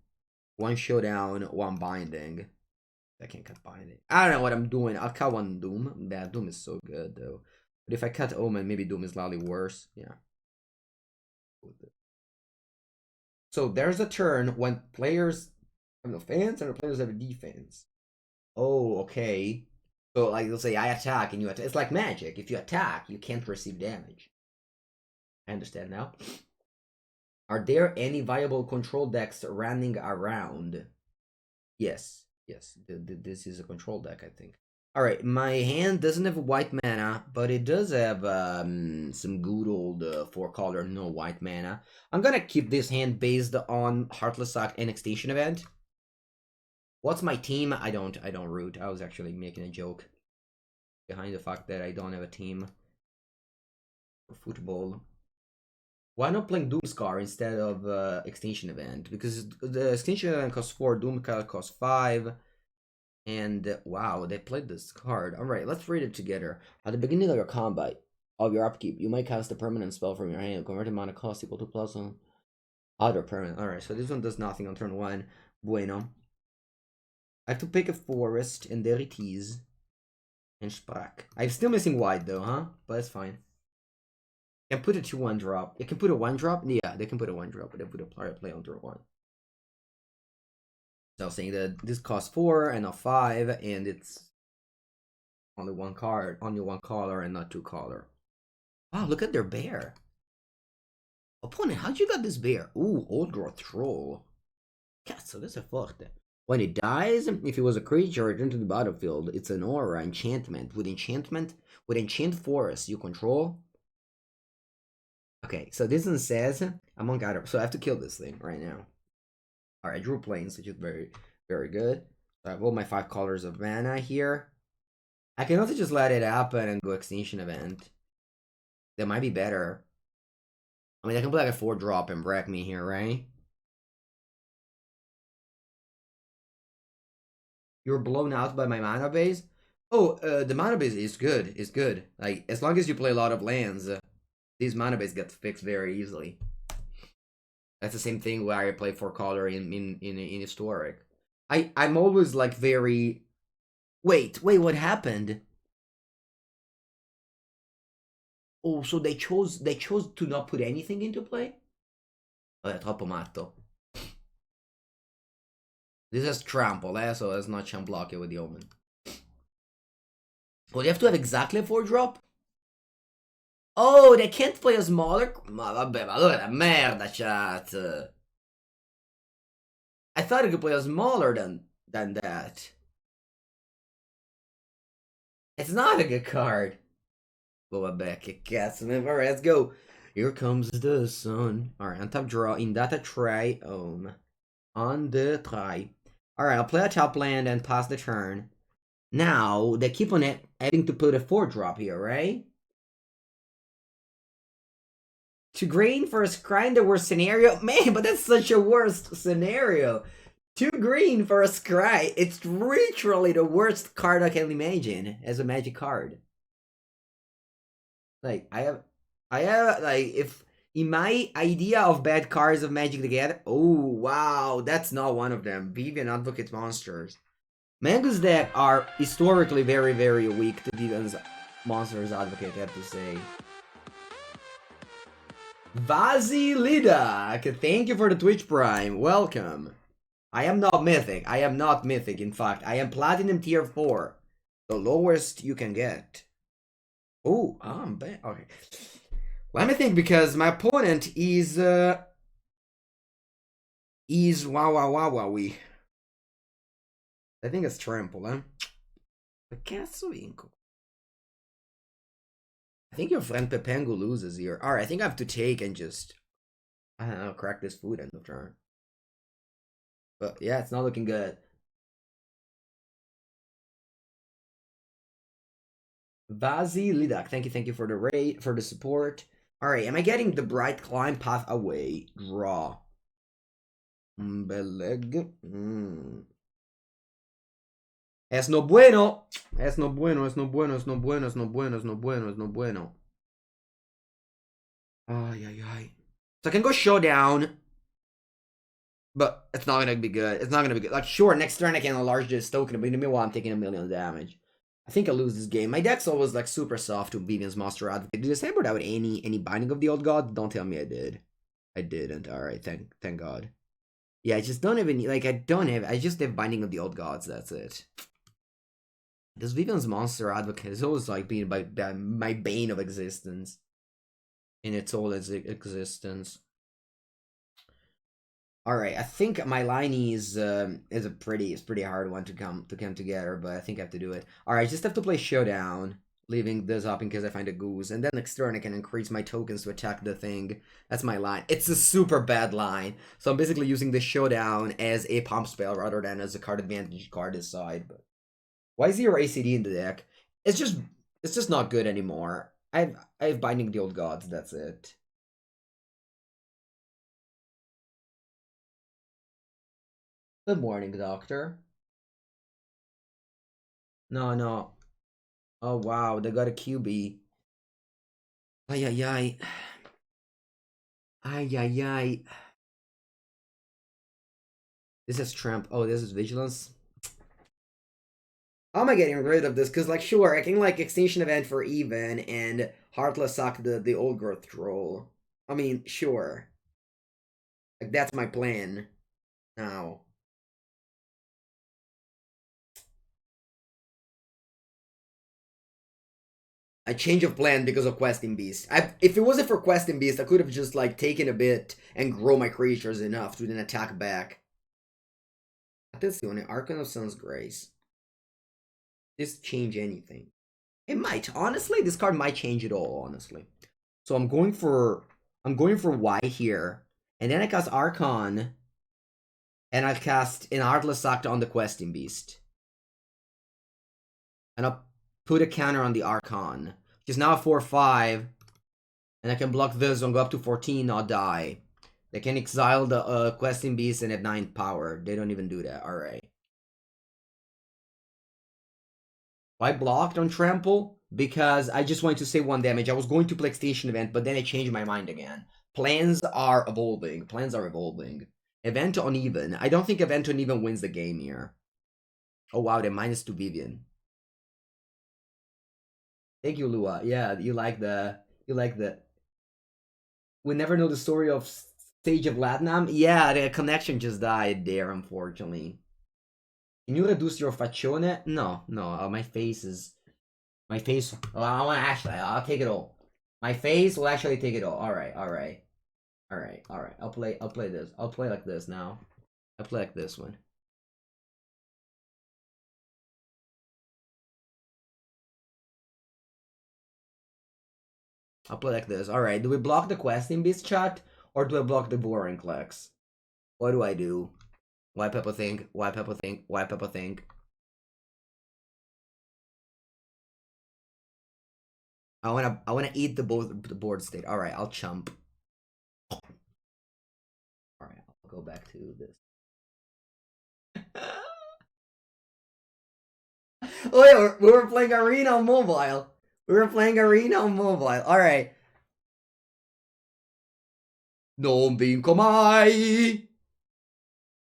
1 showdown, 1 binding. I can't cut binding. I don't know what I'm doing. I'll cut 1 Doom. Yeah, Doom is so good though. But if I cut Omen, maybe Doom is slightly worse. Yeah. So there's a turn when players have no fans and the players have a defense. Oh, okay. So like, let's say I attack and you attack. It's like magic. If you attack, you can't receive damage. I understand now. Are there any viable control decks running around? Yes. This is a control deck, I think. Alright, my hand doesn't have white mana, but it does have some good old 4-color no white mana. I'm gonna keep this hand based on Heartless Act and Extinction Event. What's my team? I don't root. I was actually making a joke behind the fact that I don't have a team for football. Why not playing Doomscar instead of Extinction Event? Because the Extinction Event costs 4, Doomscar costs 5. And wow, they played this card. Alright, let's read it together. At the beginning of your combat, of your upkeep, you might cast a permanent spell from your hand. Convert mana cost equal to plus on other permanent. Alright, so this one does nothing on turn 1. Bueno. I have to pick a forest, and there it is. And Sprach. I'm still missing white though, huh? But it's fine. Can put a 2/1 drop. It can put a 1 drop? Yeah, they can put a 1 drop, but they put a play on turn 1. So I was saying that this costs 4 and not 5, and it's only 1 card, only 1 color and not 2 color. Wow, look at their bear. Opponent, how'd you got this bear? Ooh, Old Growth Troll. Cazzo, this is forte. When it dies, if it was a creature returned to the battlefield, it's an aura enchantment. With enchant forest you control. Okay, so this one says, among other, so I have to kill this thing right now. Alright, I drew planes, which is very, very good. So I have all my 5 colors of mana here. I can also just let it happen and go Extinction Event. That might be better. I mean, I can play like a 4-drop and wreck me here, right? You're blown out by my mana base? Oh, the mana base is good. Like, as long as you play a lot of lands, these mana base get fixed very easily. That's the same thing where I play 4-color in Historic. I'm always like very... Wait, what happened? Oh, so they chose to not put anything into play? Oh, è troppo matto. This is trample, so let's not chump block it with the Omen. Well, you have to have exactly a 4-drop? Oh, they can't play a smaller... Ma vabbè, ma allora è merda, chat. I thought it could play a smaller than that. It's not a good card. Well, vabbè, che cazzo. Alright, let's go. Here comes the sun. Alright, on top draw. In data tray. On the try. Alright, I'll play a top land and pass the turn. Now, they keep on having to put a 4-drop here, right? 2 green for a scry in the worst scenario? Man, but that's such a worst scenario. 2 green for a scry. It's literally the worst card I can imagine as a magic card. Like, I have, like, if in my idea of bad cards of Magic the Gathering, oh, wow, that's not one of them. Vivian Advocate Monsters. Mango's deck are historically very, very weak to Vivian's Monsters Advocate, I have to say. Vasilidak, thank you for the Twitch Prime. Welcome. I am not mythic. I am not mythic, in fact. I am Platinum Tier 4. The lowest you can get. Oh, I'm bad. Okay. Let me think, because my opponent is wow. I think it's Trample, huh? Cazzo-vinco. I think your friend Pepengu loses here. Alright, I think I have to take and just, I don't know, crack this food end of turn. But yeah, it's not looking good. Vasilidak, thank you for the raid, for the support. Alright, am I getting the Bright Climb Path away? Draw. Beleg. Es no bueno. Es no bueno. Ay. So I can go Showdown. But it's not gonna be good. It's not gonna be good. Like, sure, next turn I can enlarge this token, but in the meanwhile I'm taking 1,000,000 damage. I think I lose this game. My deck's always like super soft to Vivian's Monster Advocate. Did I say without any Binding of the Old God? Don't tell me I did. I didn't. Alright, thank God. Yeah, I just don't even, like, I just have Binding of the Old Gods, that's it. This Vivian's Monster Advocate is always like being my bane of existence. In its whole existence. Alright, I think my line is a pretty hard one to come together, but I think I have to do it. Alright, I just have to play Showdown, leaving this up in case I find a goose, and then next turn I can increase my tokens to attack the thing. That's my line. It's a super bad line, so I'm basically using the Showdown as a pump spell rather than as a card advantage card this side. But why is there ACD in the deck? It's just not good anymore. I have Binding the Old Gods, that's it. Good morning, Doctor. No. Oh, wow, they got a QB. Ay. This is Tramp. Oh, this is Vigilance. How am I getting rid of this? Because, like, sure, I can, like, Extinction Event for even and Heartless Suck the Old Growth Troll. I mean, sure. Like, that's my plan now. A change of plan because of Questing Beast. If it wasn't for Questing Beast, I could have just, like, taken a bit and grow my creatures enough to then attack back. Attenzione, Archon of Sun's Grace. This change anything? It might. Honestly, this card might change it all, honestly. So I'm going for Y here. And then I cast Archon. And I cast an Artless Act on the Questing Beast. And I'll put a counter on the Archon. Which is now a 4/5. And I can block this and go up to 14, not die. They can exile the Questing Beast and have 9 power. They don't even do that. Alright. I blocked on Trample because I just wanted to save 1 damage. I was going to play Extinction Event, but then I changed my mind again. Plans are evolving. Event on even. I don't think Event on even wins the game here. Oh wow, they're -2 Vivian. Thank you, Lua. Yeah, you like the... We never know the story of Stage of Latnam? Yeah, the connection just died there, unfortunately. Can you reduce your faccione? No. My face is... My face... Well, I'll take it all. My face will actually take it all. Alright. I'll play this. I'll play like this now. I'll play like this one. I'll play like this. Alright, do we block the Questing Beast chat? Or do I block the Boring Clicks? What do I do? Why Peppa think? I wanna eat the board state. All right, I'll chump. All right, I'll go back to this. Oh yeah, we were playing Arena on mobile. We were playing Arena on mobile. All right. Non vinco mai.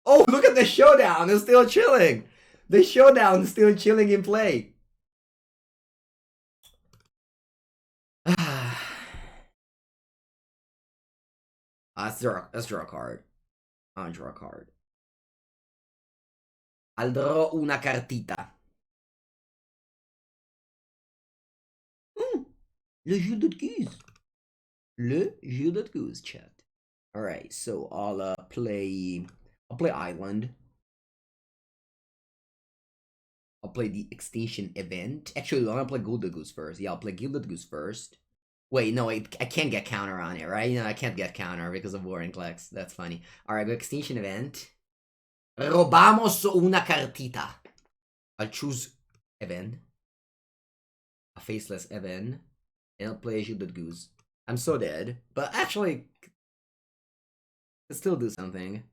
Oh, look at the showdown. It's still chilling. The showdown is still chilling in play. Let's draw a card. I'll draw a card. I'll draw una cartita. Le jeu de goose. Le jeu de goose, chat. Alright, so I'll play Island. I'll play the extinction event. Actually, I'm gonna play Gilded Goose first. Yeah, I'll play Gilded Goose first. Wait, no, I can't get counter on it, right? I can't get counter because of Warrenclex. That's funny. Alright, go extinction event. Robamos una cartita. I'll choose Evan. A faceless Evan. And I'll play Gilded Goose. I'm so dead. But actually, can still do something.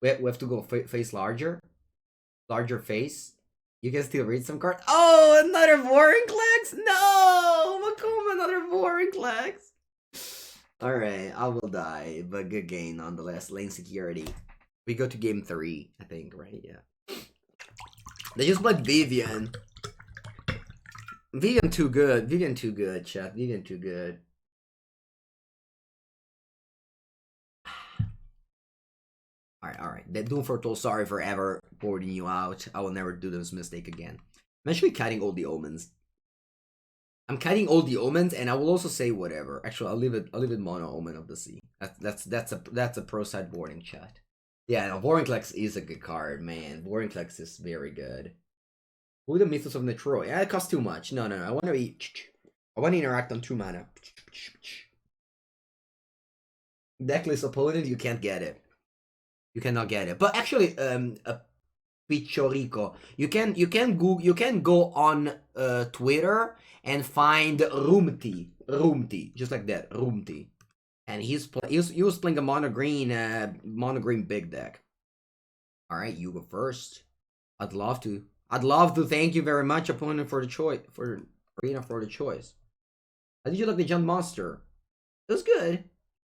We have to go face larger. Larger face. You can still read some cards. Oh, another Warrenclex? No! Makuma, another Warrenclex. Alright, I will die, but good game nonetheless. Lane security. We go to game 3, I think, right? Yeah. They just played Vivian. Vivian too good. Vivian too good, chat. Vivian too good. Alright. That Doom Foretold, sorry for ever boarding you out. I will never do this mistake again. I'm actually cutting all the omens. I'm cutting all the omens, and I will also say whatever. Actually, I'll leave it mono omen of the sea. That's a pro side boarding, chat. Yeah, no, Warrenclex is a good card, man. Warrenclex is very good. Who the Mythos of Netroy? Yeah, it costs too much. No. I want to interact on 2 mana. Deckless opponent, you can't get it. You cannot get it. But actually, Pichorico, you can go on Twitter and find Rumti, just like that, Rumti, and he was playing a mono green big deck. All right, you go first. I'd love to. Thank you very much, opponent, for the choice, for Arena for the choice. How did you like the Jump Monster? It was good.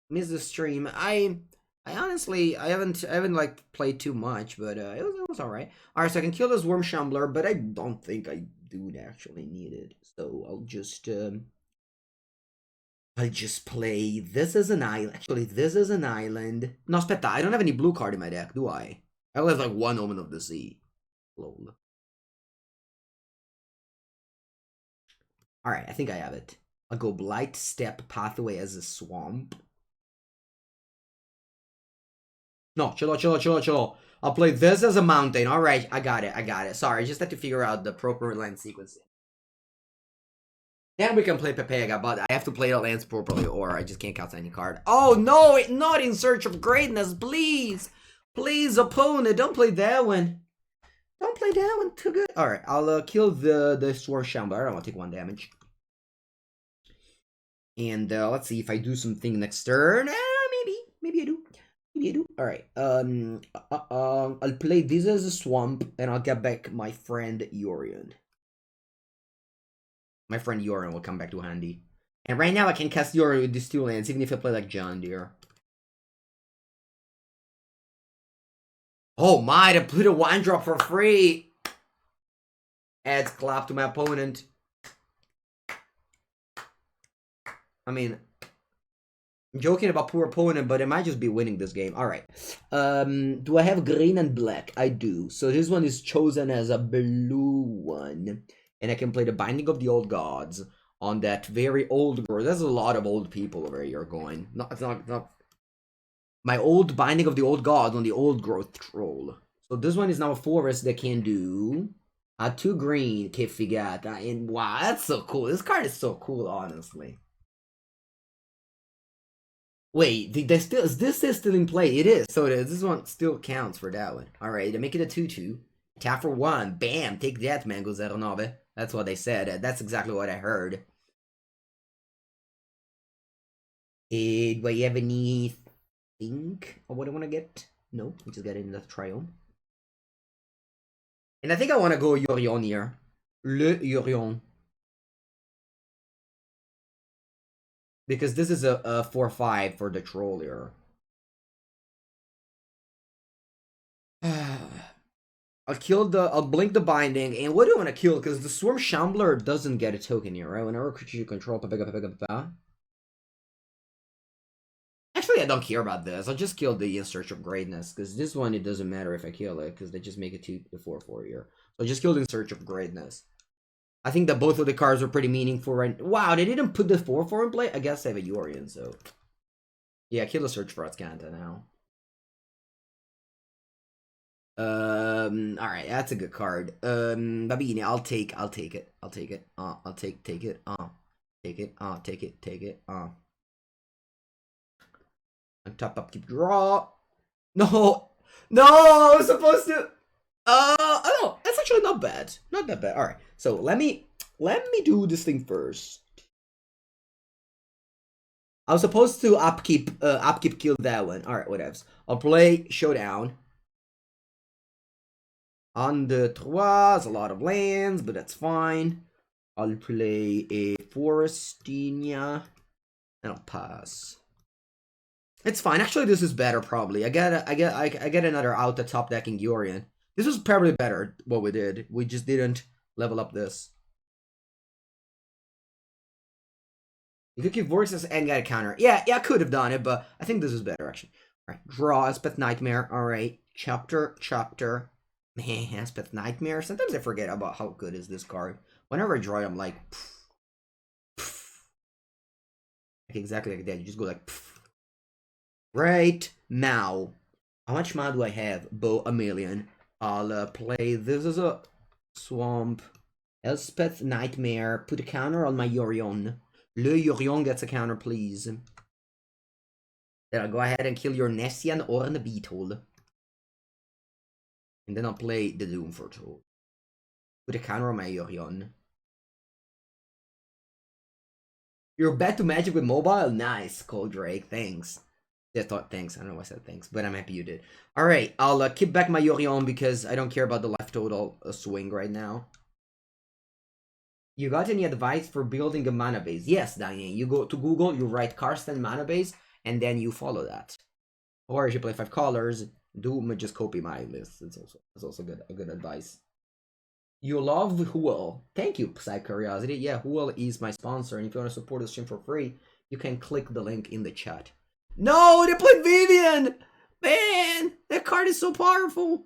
Missed the stream. I honestly, I haven't like played too much, but it was alright. Alright, so I can kill this Worm Shambler, but I don't think I do actually need it. So I'll just play this as an island. Actually, this is an island. No, aspetta, I don't have any blue card in my deck, do I? I only have like 1 Omen of the Sea. Lol. Alright, I think I have it. I'll go Blight Step Pathway as a swamp. No, chill. I'll play this as a mountain. Alright, I got it. Sorry, I just had to figure out the proper land sequencing. Then we can play Pepega, but I have to play the lands properly or I just can't cast any card. Oh no, not In Search of Greatness, please! Please, opponent, don't play that one. Don't play that one, too good. Alright, I'll kill the Swarm Shambler. I'll take 1 damage. And let's see if I do something next turn. Maybe I do. Alright, I'll play this as a swamp, and I'll get back my friend Yorion. My friend Yorion will come back to handy. And right now I can cast Yorion with these 2 lands, even if I play like John Deere. Oh my, to put a 1-drop for free! Adds clap to my opponent. I mean, I'm joking about poor opponent, but I might just be winning this game. Alright. Do I have green and black? I do. So this one is chosen as a blue one. And I can play the Binding of the Old Gods on that very old growth. There's a lot of old people over here going. No, it's not. My old Binding of the Old Gods on the Old Growth Troll. So this one is now a forest that can do 2 green, que figata. And wow, that's so cool. This card is so cool, honestly. Wait, this is still in play. It is. So this one still counts for that one. Alright, make it a 2-2. Tap for 1. Bam! Take that, Mango 09. That's what they said. That's exactly what I heard. Do I have anything of what I want to get? No, we just got it in the trial. And I think I want to go Yorion here. Le Yorion. Because this is a 4-5 for the troll here. I'll blink the binding, and what do I want to kill? Because the Swarm Shambler doesn't get a token here, right? Whenever creature you control, actually, I don't care about this. I'll just kill the In Search of Greatness, because this one, it doesn't matter if I kill it, because they just make it 2-4 here. So I just killed In Search of Greatness. I think that both of the cards are pretty meaningful right now. Wow, they didn't put the 4-4 in play? I guess I have a Yorion, so... Yeah, kill the Search for Askanta now. Alright, that's a good card. Babini, I'll take it. I'll take it. Take it. Take it. Top up, keep draw. No! No! I was supposed to... Oh no, that's actually not bad. Not that bad. Alright, so let me do this thing first. I was supposed to upkeep kill that one. Alright, whatevs. I'll play Showdown. On the Trois, a lot of lands, but that's fine. I'll play a Forestinia, and I'll pass. It's fine. Actually, this is better probably. I get another out the top decking Yorion. This was probably better what we did. We just didn't level up this. You could keep Vortex and get a counter. Yeah, I could have done it, but I think this is better actually. Alright, draw Elspeth Nightmare. Alright, chapter. Man, Elspeth Nightmare. Sometimes I forget about how good is this card. Whenever I draw it, I'm like, like exactly like that. You just go like, right now. How much mana do I have? A million. I'll play. This is a Swamp. Elspeth Nightmare. Put a counter on my Yorion. Le Yorion gets a counter, please. Then I'll go ahead and kill your Nessian or the Beetle. And then I'll play the Doom for Troll. Put a counter on my Yorion. You're back to Magic with mobile? Nice, Coldrake. Thanks. Thanks. I don't know why I said thanks, but I'm happy you did. Alright, I'll keep back my Yorion because I don't care about the life total swing right now. You got any advice for building a mana base? Yes, Diane. You go to Google, you write Karsten mana base, and then you follow that. Or if you play 5 colors, just copy my list. It's also good advice. You love Huel. Thank you, Psy Curiosity. Yeah, Huel is my sponsor, and if you want to support the stream for free, you can click the link in the chat. No, they played Vivian! Man, that card is so powerful.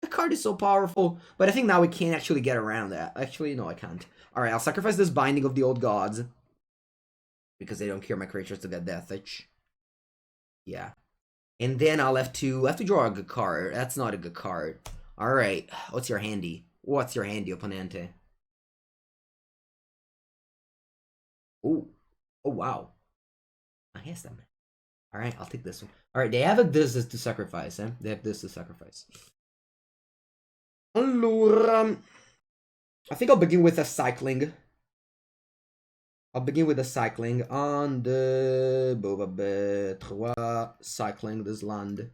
That card is so powerful. But I think now we can't actually get around that. Actually, no, I can't. Alright, I'll sacrifice this Binding of the Old Gods. Because they don't care my creatures to get Deathwitch. Yeah. And then I'll have to draw a good card. That's not a good card. Alright, what's your handy? What's your handy, Opponente? Oh, wow. Nice, them. Alright, I'll take this one. Alright, they have this to sacrifice, eh? They have this to sacrifice. Allora, I think I'll begin with a cycling. I'll begin with a cycling on the Bo3 cycling this land.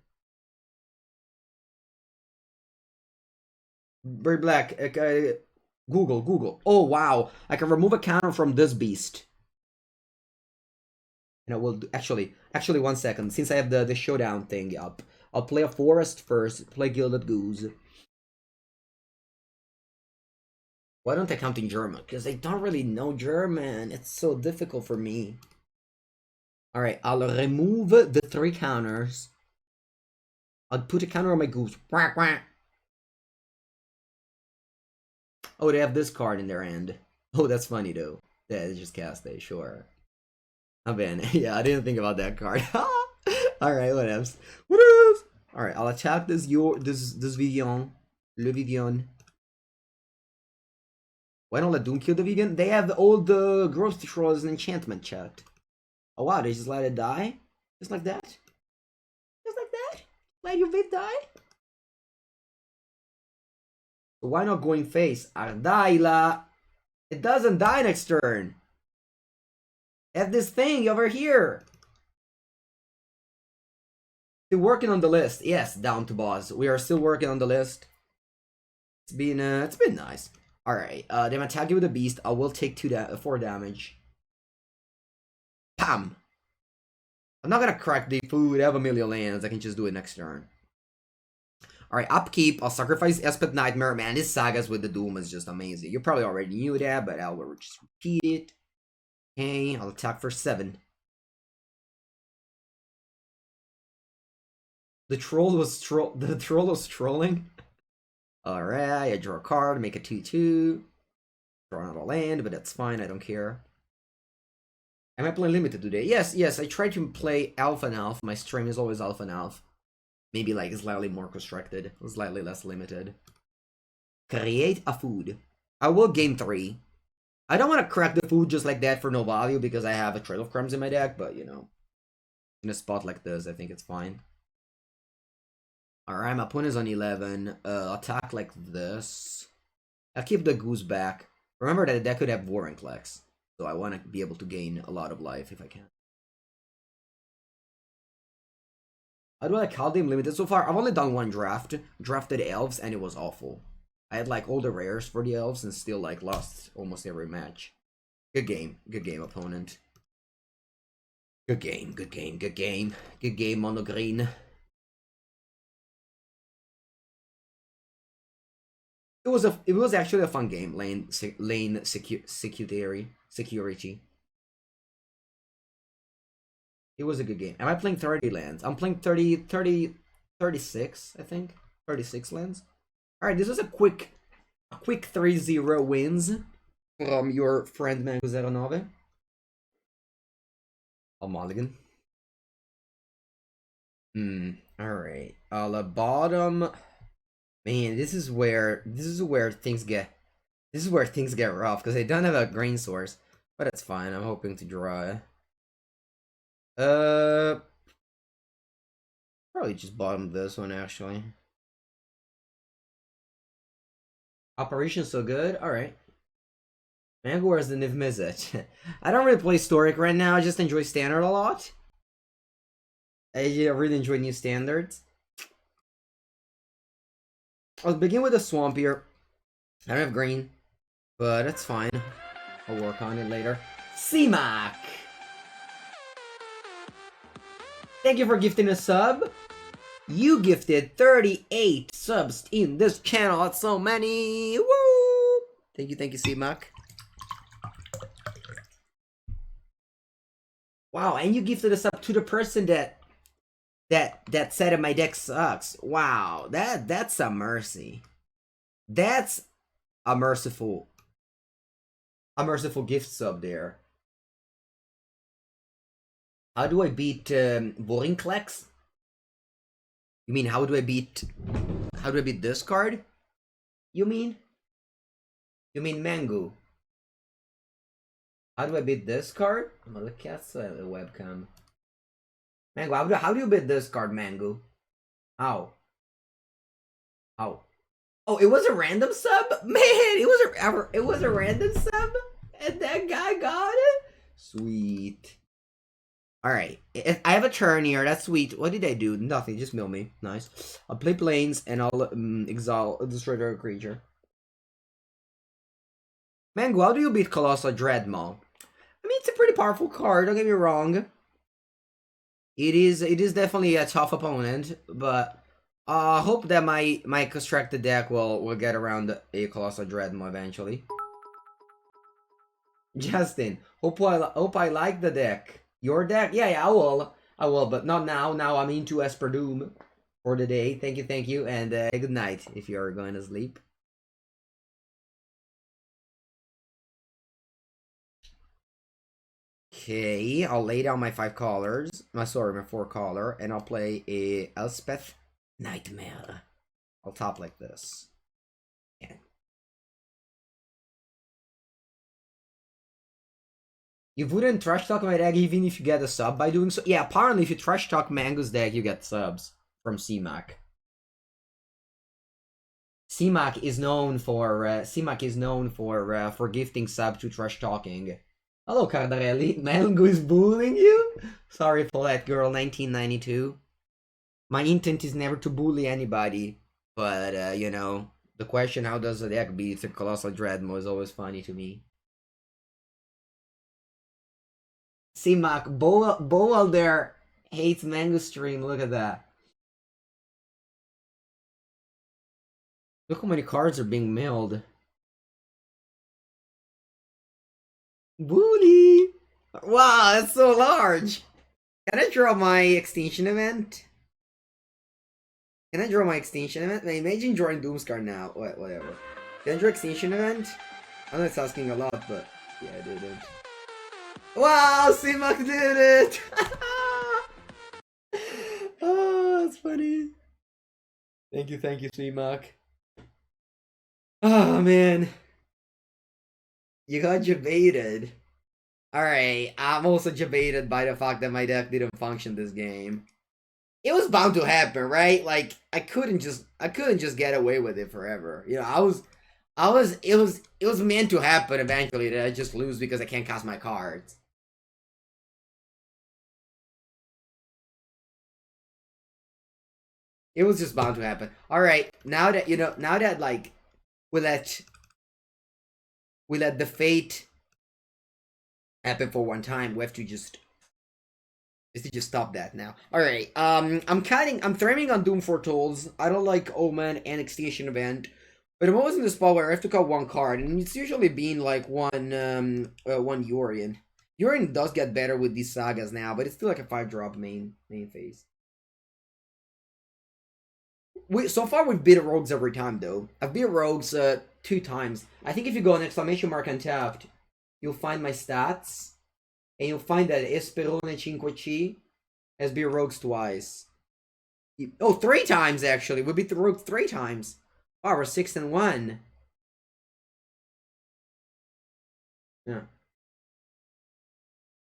Very black. Google. Oh wow! I can remove a counter from this beast. And I will actually 1 second. Since I have the showdown thing up, I'll play a forest first. Play Gilded Goose. Why don't I count in German? Because I don't really know German. It's so difficult for me. Alright, I'll remove the 3 counters. I'll put a counter on my goose. Oh, they have this card in their hand. Oh, that's funny though. Yeah, it's just cast it, sure. I'm in. Yeah, I didn't think about that card. Alright, what else? What else? Alright, I'll attack this Vivian. Le Vivian. Why don't let Doom kill the Vivian? They have all the Growth Troll as an enchantment, chat. Oh wow, they just let it die? Just like that. Just like that. Let your vid die. Why not going face? Ardaila. It doesn't die next turn. Have this thing over here. Still working on the list. Yes, down to boss. We are still working on the list. It's been nice. All right. Then attack you with a beast. I will take 4 damage. Pam. I'm not gonna crack the food. I have a million lands. I can just do it next turn. Alright, upkeep. I'll sacrifice Espet Nightmare. Man, this Sagas with the Doom is just amazing. You probably already knew that, but I will just repeat it. Okay, I'll attack for 7. The troll was trolling. Alright, I draw a card, make a 2/2. Draw another land, but that's fine, I don't care. Am I playing limited today? Yes, I try to play Alpha and Alpha. My stream is always Alpha and Alpha. Maybe like slightly more constructed, slightly less limited. Create a food. I will game 3. I don't want to crack the food just like that for no value because I have a Trail of Crumbs in my deck, but you know, in a spot like this, I think it's fine. Alright, my opponent is on 11. Attack like this. I'll keep the goose back. Remember that the deck could have Vorinclex, so I want to be able to gain a lot of life if I can. How do I like Kaldheim limited? So far, I've only done 1 draft. Drafted elves, and it was awful. I had like all the rares for the elves and still like lost almost every match. Good game, opponent. Good game, mono green. It was actually a fun game. Lane security. It was a good game. Am I playing 30 lands? I'm playing 36, I think. 36 lands. Alright, this was a quick 3-0 wins from your friend Mengucci. I'll mulligan. Alright. The bottom. Man, this is where things get rough because I don't have a green source. But it's fine. I'm hoping to draw. Probably just bottom this one actually. Operation so good. All right. Mangor is the Niv Mizzet. I don't really play Historic right now. I just enjoy Standard a lot. I really enjoy new standards. I'll begin with a swamp here. I don't have green, but that's fine. I'll work on it later. C-Mac! Thank you for gifting a sub. You gifted 38 subs in this channel. That's so many. Woo! Thank you, C-Mac. Wow, and you gifted a sub to the person that said my deck sucks. Wow, that's a mercy. That's a merciful gift sub there. How do I beat Vorinclex? You mean how do I beat this card? You mean Mango? How do I beat this card? I'm gonna look at the webcam. Mango, how do you beat this card, Mango? How? Oh, it was a random sub? Man, it was a random sub? And that guy got it? Sweet. Alright, I have a turn here, that's sweet. What did I do? Nothing, just mill me. Nice. I'll play planes and I'll exile, destroy their creature. Mango, how do you beat Colossal Dreadmaw? I mean, it's a pretty powerful card, don't get me wrong. It is definitely a tough opponent, but I hope that my constructed deck will get around a Colossal Dreadmaw eventually. Justin, hope I like the deck. Your deck? Yeah, I will, but not now. Now I'm into Esper Doom for the day. Thank you, and good night if you're going to sleep. Okay, I'll lay down my 5 colors. My 4 color, and I'll play a Elspeth Nightmare. I'll top like this. Yeah. You wouldn't trash talk my deck even if you get a sub by doing so? Yeah, apparently if you trash talk Mango's deck, you get subs from CMAC. CMAC is known for gifting sub to trash talking. Hello, Cardarelli. Mango is bullying you? Sorry for that, girl. 1992. My intent is never to bully anybody, but you know, the question how does the deck beat the Colossal Dreadmo is always funny to me. CMAC, Bo there hates Mango Stream. Look at that. Look how many cards are being mailed. Bully! Wow, that's so large! Can I draw my extinction event? Can I draw my extinction event? Imagine drawing Doomscar now. Whatever. Can I draw extinction event? I know it's asking a lot, but yeah, I did it. Wow, CMAC did it! Oh, that's funny. Thank you, CMAC. Oh, man. You got jebaited. Alright, I'm also jebaited by the fact that my deck didn't function this game. It was bound to happen, right? Like, I couldn't just get away with it forever. You know, it was meant to happen eventually that I just lose because I can't cast my cards. It was just bound to happen. Alright, now that like we let the fate happen for one time, we have to just stop that now. Alright, I'm throwing on Doom Foretold. I don't like Omen and Extinction Event. But I'm always in the spot where I have to cut one card, and it's usually been like one Yorion. Yorion does get better with these sagas now, but it's still like a 5-drop main phase. So far we've beat rogues every time though. I've beat rogues 2 times. I think if you go an exclamation mark untapped, you'll find my stats, and you'll find that Esperone Cinque has beat rogues twice. Oh, 3 times actually. We beat the rogues 3 times. Wow, we're 6-1. Yeah.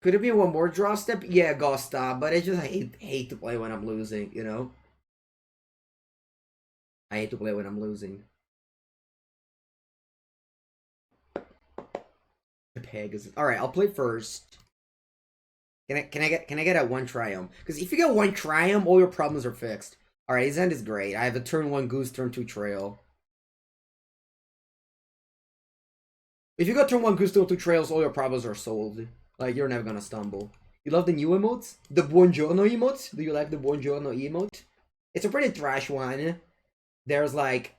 Could it be one more draw step? Yeah, Gosta, but I just hate to play when I'm losing, you know? I hate to play when I'm losing. Pegasus. Alright, I'll play first. Can I get a 1 Triumph? Because if you get 1 Triumph, all your problems are fixed. Alright, his end is great. I have a turn 1 Goose, turn 2 Trail. If you got turn 1 Goose, turn 2 Trails, all your problems are solved. Like, you're never gonna stumble. You love the new emotes? The Buongiorno emote? Do you like the Buongiorno emote? It's a pretty trash one. There's like,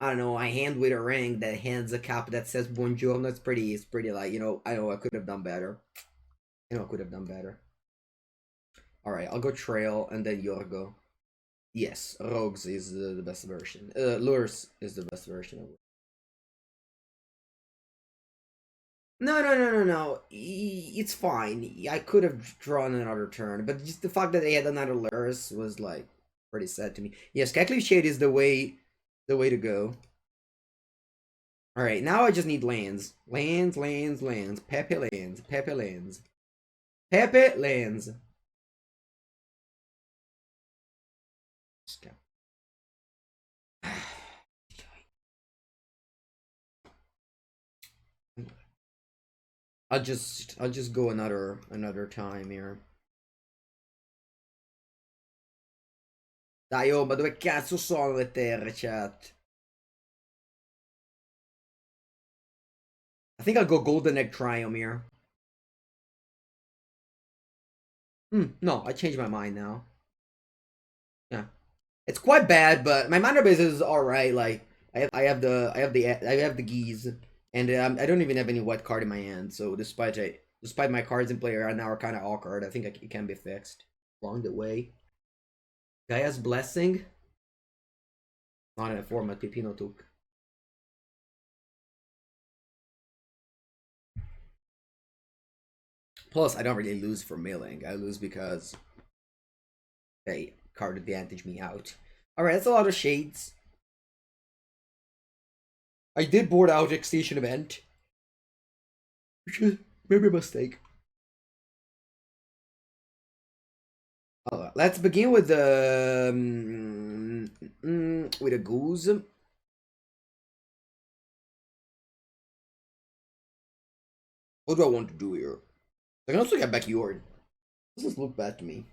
I don't know, a hand with a ring that hands a cap that says Buongiorno. It's pretty like, you know, I know I could have done better. Alright, I'll go Trail and then Yorgo. Yes, Rogues is the best version. Lures is the best version of it. No. It's fine. I could have drawn another turn, but just the fact that they had another Lures was like pretty sad to me. Yes, Cackling Shade is the way to go. Alright, now I just need lands. Lands. Pepe lands. I'll just go another time here. Dai, oh, ma dove cazzo sono le terre, chat? I think I'll go Golden Egg Triumph here. No, I changed my mind now. Yeah. It's quite bad, but my mana base is alright. Like, I have the geese, and I don't even have any white card in my hand. So despite my cards in play right now are kind of awkward, I think it can be fixed along the way. Gaia's Blessing. Not in a format Pipino took. Plus, I don't really lose for milling. I lose because they card advantage me out. Alright, that's a lot of shades. I did board out Extinction Event. Maybe a mistake. Let's begin with the with a goose. What do I want to do here? I can also get back Yord. Doesn't look bad to me.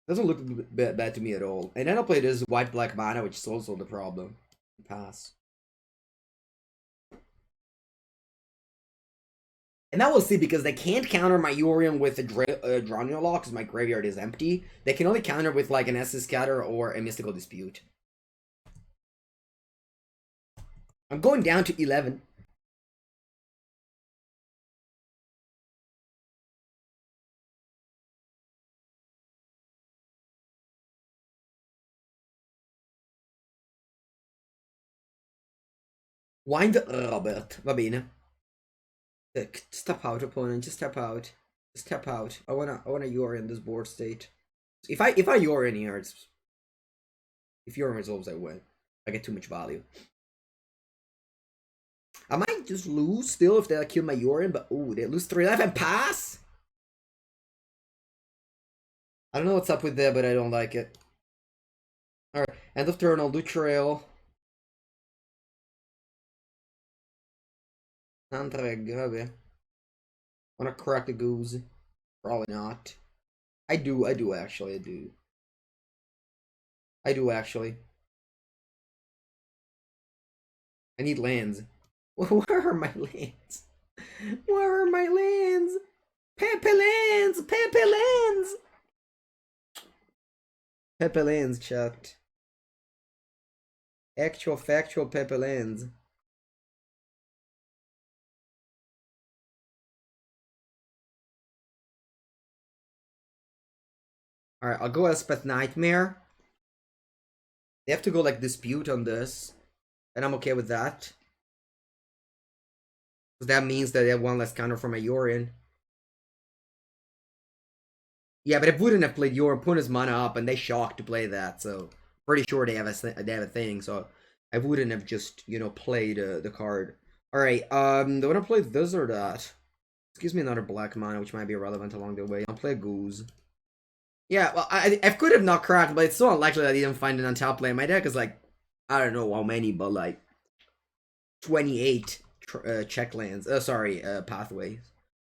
Doesn't look bad to me at all. And then I'll play this white-black mana, which is also the problem. Pass. And that we'll see, because they can't counter my Yorion with a Drowning Lock, because my graveyard is empty. They can only counter with like an Essence Scatter or a Mystical Dispute. I'm going down to 11. Wind Robert, va bene. Just tap out, opponent. Just tap out. Just tap out. I wanna Yorion this board state. If I Yorion here, it's if Yorion resolves, I win. I get too much value. I might just lose still if they kill my Yorion, but oh, they lose 3 life and pass. I don't know what's up with that, but I don't like it. All right, end of turn. I'll do trail. Andrea, vabbè. Wanna crack the goose? Probably not. I do actually. I do actually. I need lands. Where are my lands? Where are my lands? Pepe lands! Pepe lands! Pepe lands, chat. Actual factual Pepe lands. Alright, I'll go Elspeth Nightmare. They have to go like Dispute on this. And I'm okay with that. Because that means that they have one less counter from a Yorion. Yeah, but I wouldn't have played Yorion, put his mana up, and they shocked to play that, so pretty sure they have a thing, so I wouldn't have just, you know, played the card. Alright, do I want to play this or that? This gives me another black mana, which might be relevant along the way. I'll play Goose. Yeah, well, I could have not cracked, but it's so unlikely that I didn't find it on top lane. My deck is like, I don't know how many, but like 28 check lands. Sorry, pathways.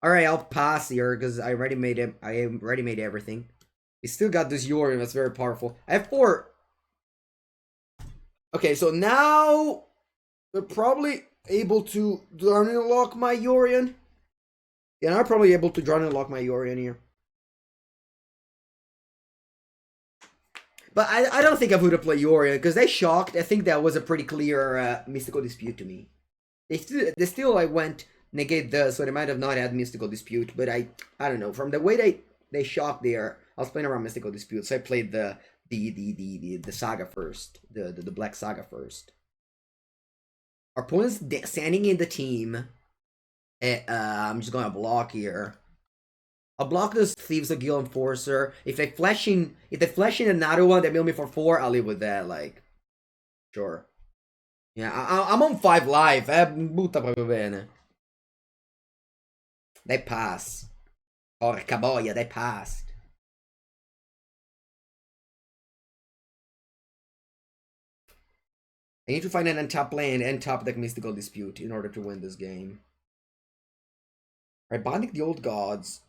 Alright, I'll pass here because I already made it. I already made everything. We still got this Yorion that's very powerful. I have 4. Okay, so now they're probably able to Drowning Lock my Yorion. Yeah, I'm probably able to Drowning Lock my Yorion here. But I don't think I would have played Yorion because they shocked. I think that was a pretty clear Mystical Dispute to me. They still like went negate this, so they might have not had Mystical Dispute. But I don't know. From the way they shocked there, I was playing around Mystical Dispute, so I played the Saga first, the Black Saga first. Our opponent's standing in the team. I'm just gonna block here. I'll block this Thieves of Guild Enforcer. If they flash in another one that mill me for 4, I'll live with that, like. Sure. Yeah, I'm on 5 life, butta proprio bene. They pass. Porca boia, they passed. I need to find an untap land and top deck Mystical Dispute in order to win this game. Alright, bonding the Old Gods.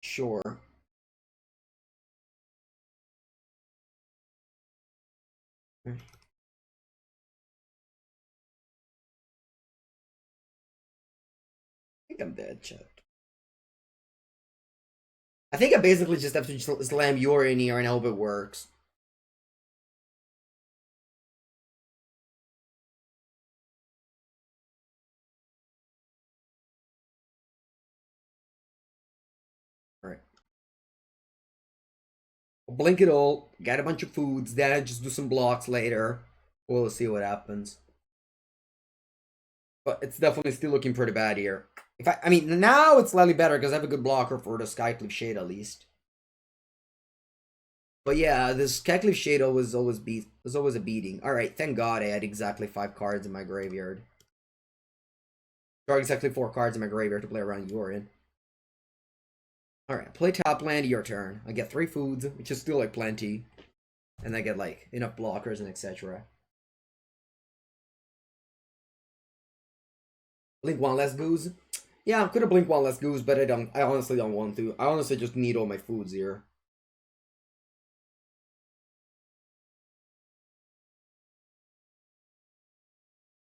Sure. I think I'm dead, chat. I think I basically just have to slam Yorion in here and hope it works. Alright. I'll blink it all, get a bunch of foods, then I just do some blocks later. We'll see what happens. But it's definitely still looking pretty bad here. I mean, now it's slightly better because I have a good blocker for the Skycliffe Shade at least. But yeah, this Skycliffe Shade was always a beating. Alright, thank God I had exactly 5 cards in my graveyard. Draw exactly 4 cards in my graveyard to play around Yorion. Alright, play top land, your turn. I get 3 foods, which is still like plenty. And I get like enough blockers and etc. Blink 1 less goose. Yeah, I could have blinked 1 less goose, but I honestly don't want to. I honestly just need all my foods here.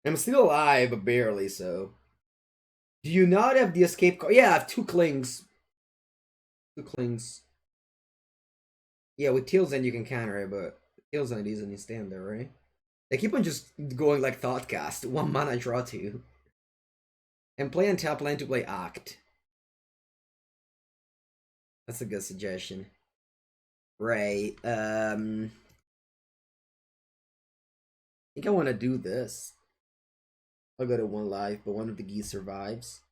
I'm still alive, but barely so. Do you not have the escape card? Yeah, I have 2 clings. 2 clings. Yeah, with Teal's you can counter it, but Teal's End isn't stand there, right? They keep on just going like Thoughtcast. 1 mana, draw 2. And play on top lane to play Act. That's a good suggestion. Right. I think I want to do this. I'll go to 1 life, but one of the geese survives.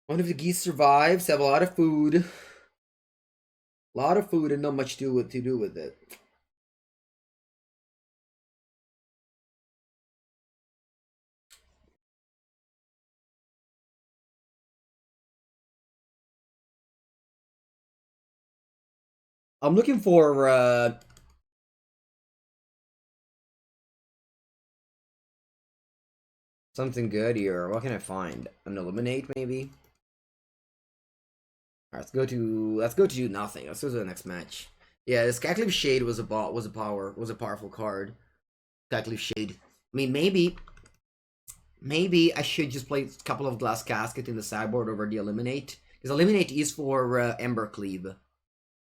One of the geese survives, have a lot of food. A lot of food and not much to do with it. I'm looking for something good here. What can I find? An eliminate maybe? Alright, let's go to nothing. Let's go to the next match. Yeah, this Cackleaf Shade was a powerful card. Cackleaf Shade. I mean, maybe I should just play a couple of Glass Casket in the sideboard over the Eliminate. Because Eliminate is for Embercleave.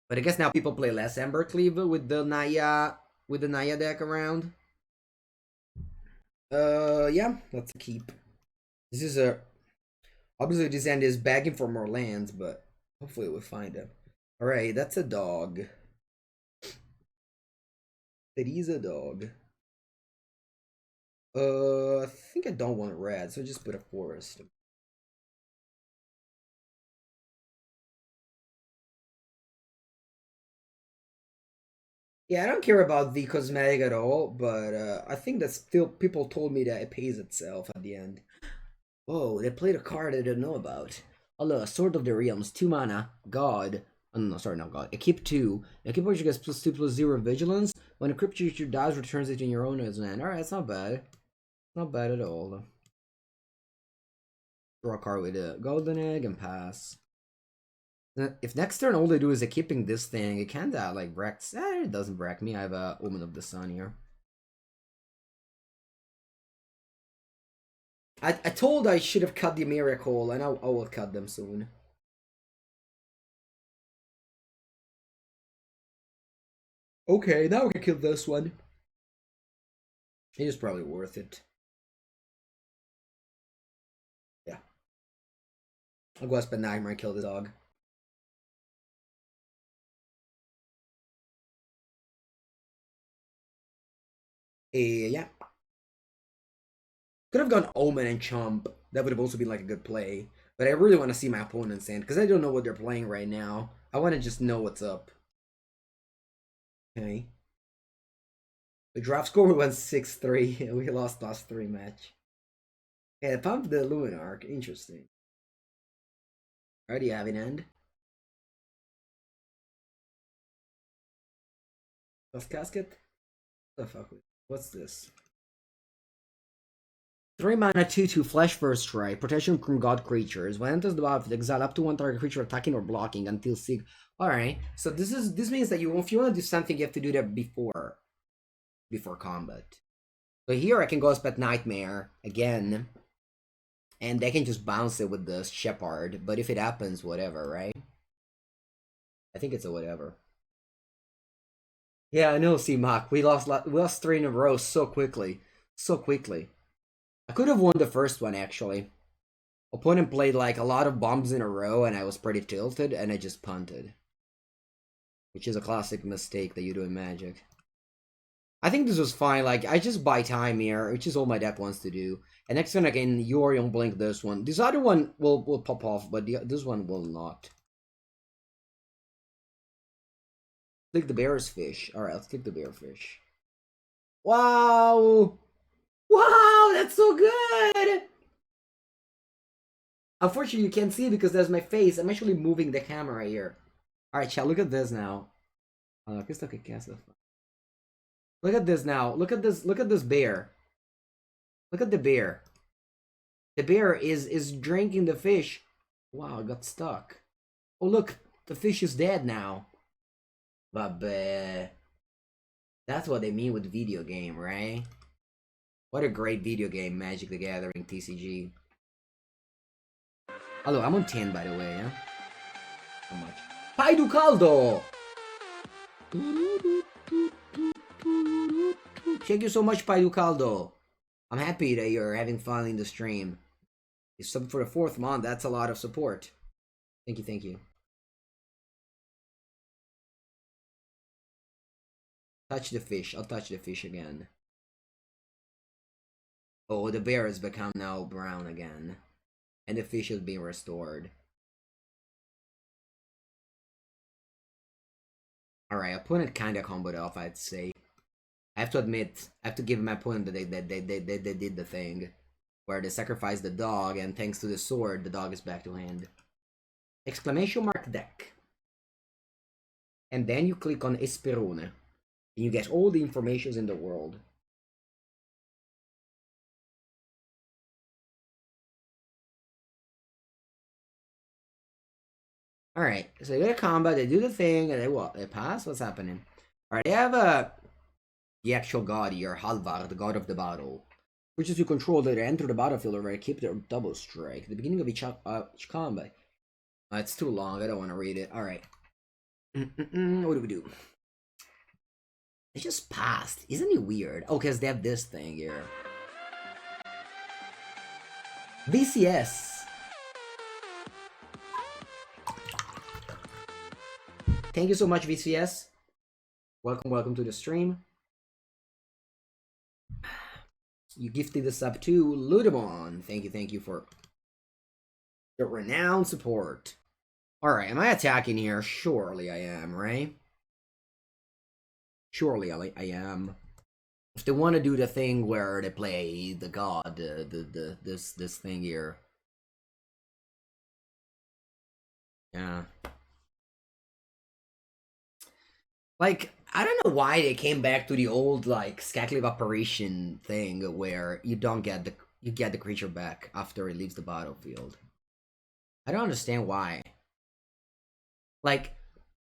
But I guess now people play less Embercleave with the Naya deck around. Yeah, that's a keep. This is a obviously this end is begging for more lands, but hopefully we'll find him. Alright, that's a dog. That is a dog. I think I don't want red, so just put a forest. Yeah, I don't care about the cosmetic at all, but I think that still people told me that it pays itself at the end. Oh, they played a card I didn't know about. Hello, Sword of the Realms, 2 mana, God. Oh, no, sorry, not God. Equip 2. Equip which gets +2/+0 vigilance. When a creature dies, returns it in your own as land. Alright, that's not bad. Not bad at all. Draw a card with a golden egg and pass. If next turn all they do is keeping this thing, it kinda like wrecks. It doesn't wreck me. I have a Omen of the Sun here. I told I should have cut the Miracle, and I will cut them soon. Okay, now we can kill this one. It is probably worth it. Yeah. I'll go spend Nightmare and kill the dog. Yeah. Could have gone Omen and Chump. That would have also been like a good play. But I really want to see my opponent's hand, because I don't know what they're playing right now. I want to just know what's up. Okay. The draft score went 6-3. We lost last 3 match. Yeah, pumped the Luminarch. Interesting. Already have an end. Dust Casket? What the fuck? What's this? 3 mana 2/2 Flesh First Strike. Protection from God creatures. When enters the battlefield, exile up to 1 target creature attacking or blocking until Sig. Alright. So this means that if you want to do something, you have to do that before combat. So here I can go spend Nightmare again. And they can just bounce it with the Shepherd. But if it happens, whatever, right? I think it's a whatever. Yeah, I know, C-Mac. We lost 3 in a row so quickly. So quickly. I could have won the first one, actually. Opponent played like a lot of bombs in a row, and I was pretty tilted, and I just punted. Which is a classic mistake that you do in Magic. I think this was fine. Like, I just buy time here, which is all my deck wants to do. And next turn I can Yorion blink this one. This other one will pop off, but this one will not. Click the bear's fish. Alright, let's click the bear fish. Wow! Wow, that's so good! Unfortunately, you can't see it because there's my face. I'm actually moving the camera here. Alright, chat, look at this now. Questo che cazzo fa? Look at this now. Look at this bear. Look at the bear. The bear is drinking the fish. Wow, it got stuck. Oh look, the fish is dead now. But that's what they mean with video game, right? What a great video game, Magic the Gathering TCG. Hello, I'm on 10 by the way, yeah? How much? Pai do caldo! Thank you so much, Pai do caldo. I'm happy that you're having fun in the stream. You subbed for the 4th month, that's a lot of support. Thank you, thank you. Touch the fish, I'll touch the fish again. Oh, the bear has become now brown again. And the fish is being restored. Alright, opponent kinda comboed off, I'd say. I have to admit, I have to give my opponent that they did the thing. Where they sacrificed the dog, and thanks to the sword, the dog is back to hand. Exclamation mark deck. And then you click on Esperone. And you get all the informations in the world. Alright, so they go to combat, they do the thing, and they what? They pass? What's happening? Alright, they have the actual god here, Halvar, the god of the battle. Which is to control that they enter the battlefield or keep their double strike. At the beginning of each combat. It's too long, I don't want to read it. Alright. What do we do? They just passed. Isn't it weird? Oh, because they have this thing here. VCS. Thank you so much, VCS. Welcome to the stream. You gifted the sub to Ludamon. Thank you for the renowned support. Alright, am I attacking here? Surely I am, right? Surely I am. If they want to do the thing where they play the god, this thing here. Yeah. Like, I don't know why they came back to the old like Scacklive operation thing where you don't get the creature back after it leaves the battlefield. I don't understand why. Like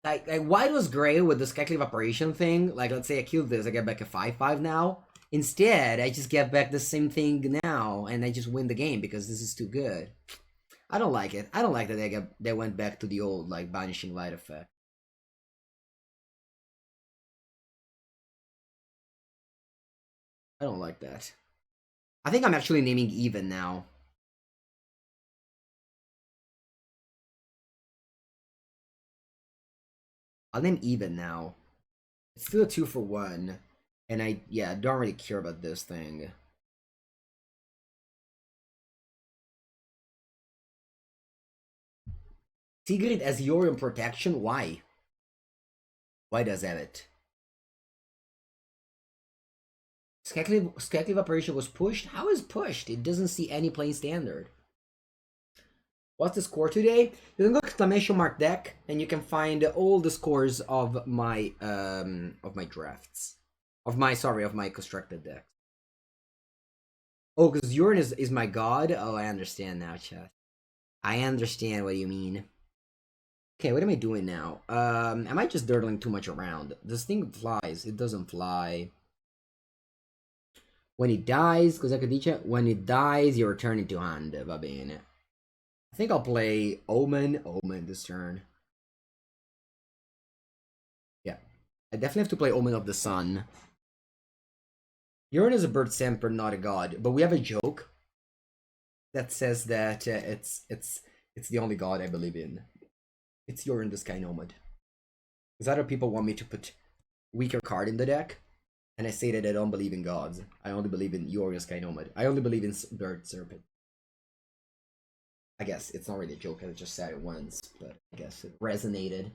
white was great with the Scacklive operation thing. Like, let's say I killed this, I get back a 5/5 now. Instead, I just get back the same thing now, and I just win the game because this is too good. I don't like it. I don't like that they went back to the old like banishing light effect. I don't like that. I think I'm actually naming even now. I'll name even now. It's still a 2-for-1. And I don't really care about this thing. Sigrid as Yorion protection? Why? Why does that it? Scacklive operation was pushed? How is pushed? It doesn't see any playing standard. What's the score today? You can go exclamation mark deck and you can find all the scores of my drafts. Of my constructed decks. Oh, because Urine is my god? Oh, I understand now, chat. I understand what you mean. Okay, what am I doing now? Am I just dirtling too much around? This thing flies. It doesn't fly. When it dies, when it dies, you return it to hand, va bene. I think I'll play Omen this turn. Yeah. I definitely have to play Omen of the Sun. Urine is a bird semper, not a god, but we have a joke that says that it's the only god I believe in. It's Urine the Sky Nomad. Because other people want me to put weaker card in the deck, and I say that I don't believe in gods. I only believe in Urine Sky Nomad. I only believe in Bird Serpent. I guess it's not really a joke, I just said it once, but I guess it resonated.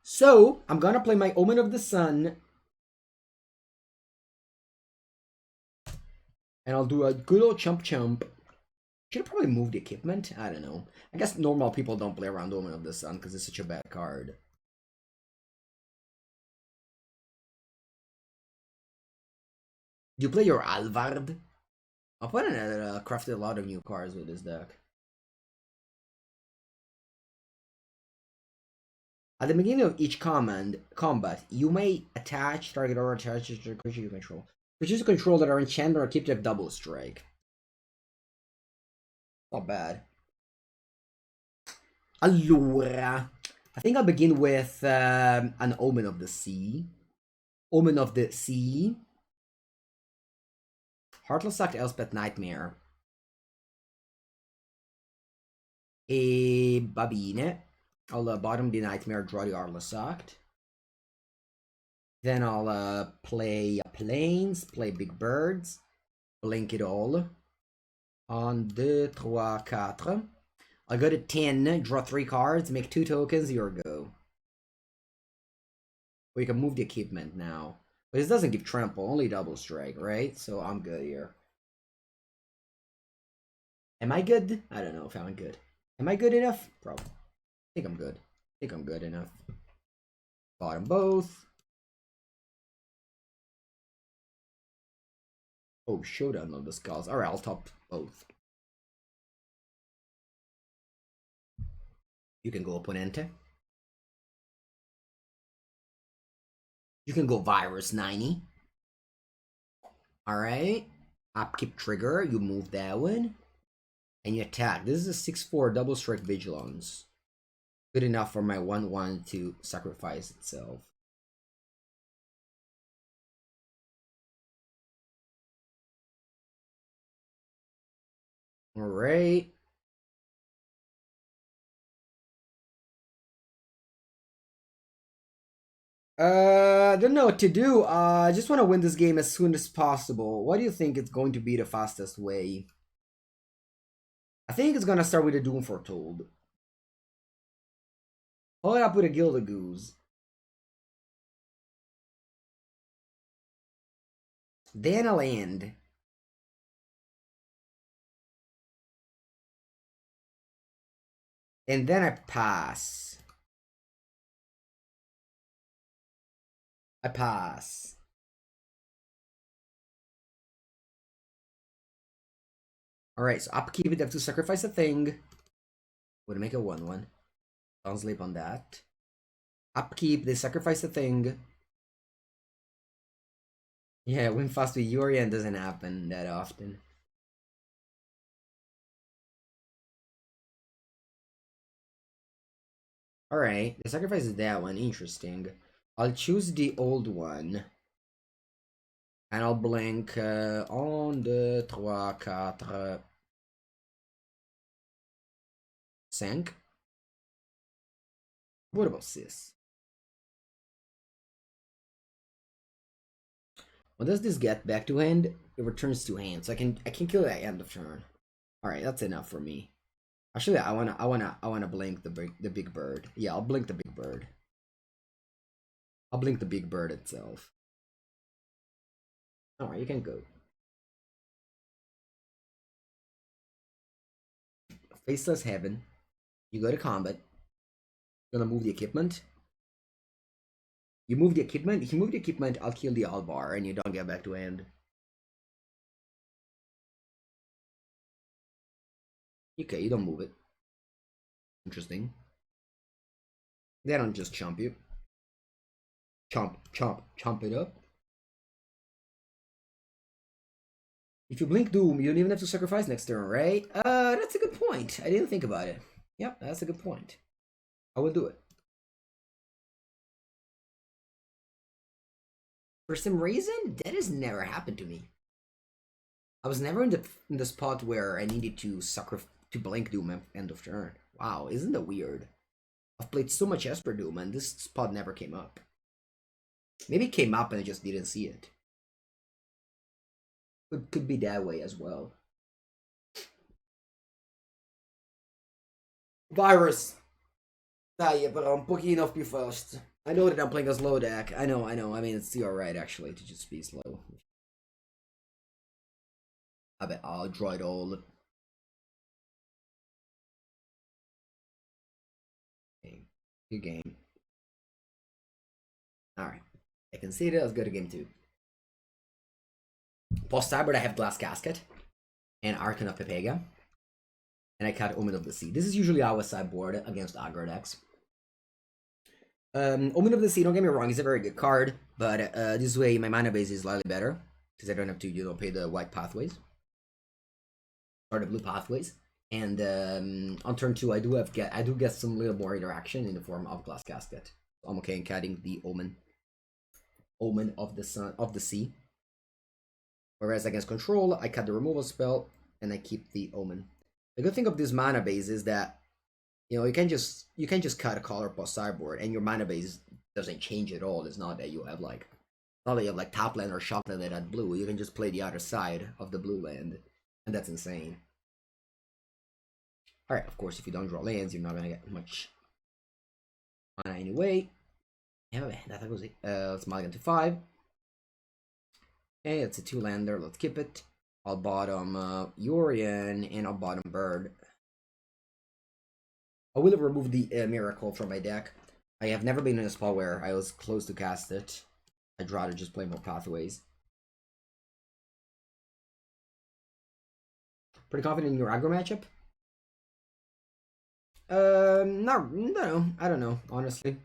So, I'm gonna play my Omen of the Sun And I'll do a good old chump chump. Should have probably moved the equipment. I don't know. I guess normal people don't play around Omen of the Sun because it's such a bad card. Do you play your Alvard? I'll put in crafted a lot of new cards with this deck. At the beginning of each combat, you may attach target or attach to creature you control. Creatures you control that are enchanted or keep their double strike. Not bad. Allora, I think I'll begin with an Omen of the Sea. Omen of the Sea. Heartless Act, Elspeth Nightmare. E va bene. I'll bottom the Nightmare, draw the Heartless Act. Then I'll play Plains, play Big Birds, blink it all. 1, 2, 3, 4. I'll go to 10, draw 3 cards, make 2 tokens, your go. We can move the equipment now. But this doesn't give trample, only double strike, right? So I'm good here. Am I good? I don't know if I'm good. Am I good enough? Probably. I think I'm good. I think I'm good enough. Bottom both. Oh, Showdown of the Skulls. Alright, I'll top both. You can go Opponente. You can go Virus 90. Alright. Upkeep trigger. You move that one. And you attack. This is a 6/4 double strike Vigilance. Good enough for my 1/1 to sacrifice itself. Alright. I don't know what to do. I just want to win this game as soon as possible. What do you think it's going to be the fastest way? I think it's gonna start with a Doom Foretold. Follow it up with a Gilded Goose. Then I'll end. And then I pass. I pass. Alright, so upkeep it, have to sacrifice a thing. Would make a 1/1. Don't sleep on that. Upkeep, they sacrifice a thing. Yeah, win fast with Yorian doesn't happen that often. Alright, the sacrifice is that one, interesting. I'll choose the old one. And I'll blink 1, 2, 3, 4, 5. What about this? When does this get back to hand? It returns to hand, so I can kill it at end of turn. All right, that's enough for me. Actually, I wanna blink the big bird. Yeah, I'll blink the big bird. I'll blink the big bird itself. All right, you can go. Faceless Heaven. You go to combat. You're gonna move the equipment. You move the equipment. If you move the equipment, I'll kill the Alvar, and you don't get back to hand. Okay, you don't move it. Interesting. They don't just chomp you. Chomp, chomp, chomp it up. If you blink Doom, you don't even have to sacrifice next turn, right? That's a good point. I didn't think about it. Yep, that's a good point. I will do it. For some reason, that has never happened to me. I was never in the spot where I needed to blink Doom at end of turn. Wow, isn't that weird? I've played so much Esper Doom and this spot never came up. Maybe it came up and I just didn't see it. Could be that way as well. Virus. Dai, però un pochino più fast. I know that I'm playing a slow deck. I know. I mean, it's alright actually to just be slow. I bet I'll draw it all. Okay. Good game. Alright. I can see it. Let's go to game 2. Post sideboard, I have Glass Casket and Archon of Pepega. And I cut Omen of the Sea. This is usually our sideboard against aggro decks. Omen of the Sea, don't get me wrong, it's a very good card, but this way my mana base is slightly better because I don't have to, pay the white pathways or the blue pathways. And on turn 2, I do get some little more interaction in the form of Glass Casket. So I'm okay in cutting the Omen of the Sea. Whereas against control, I cut the removal spell and I keep the Omen. The good thing of this mana base is that you can just cut a color post sideboard and your mana base doesn't change at all. It's not that you have like top land or shock land at blue. You can just play the other side of the blue land, and that's insane. Alright, of course, if you don't draw lands, you're not gonna get much mana anyway. Yeah, that was it. Let's mulligan to 5. Okay, it's a 2-lander. Let's keep it. I'll bottom Yorion and I'll bottom Bird. I will remove the Miracle from my deck. I have never been in a spot where I was close to cast it. I'd rather just play more pathways. Pretty confident in your aggro matchup? No, I don't know, honestly.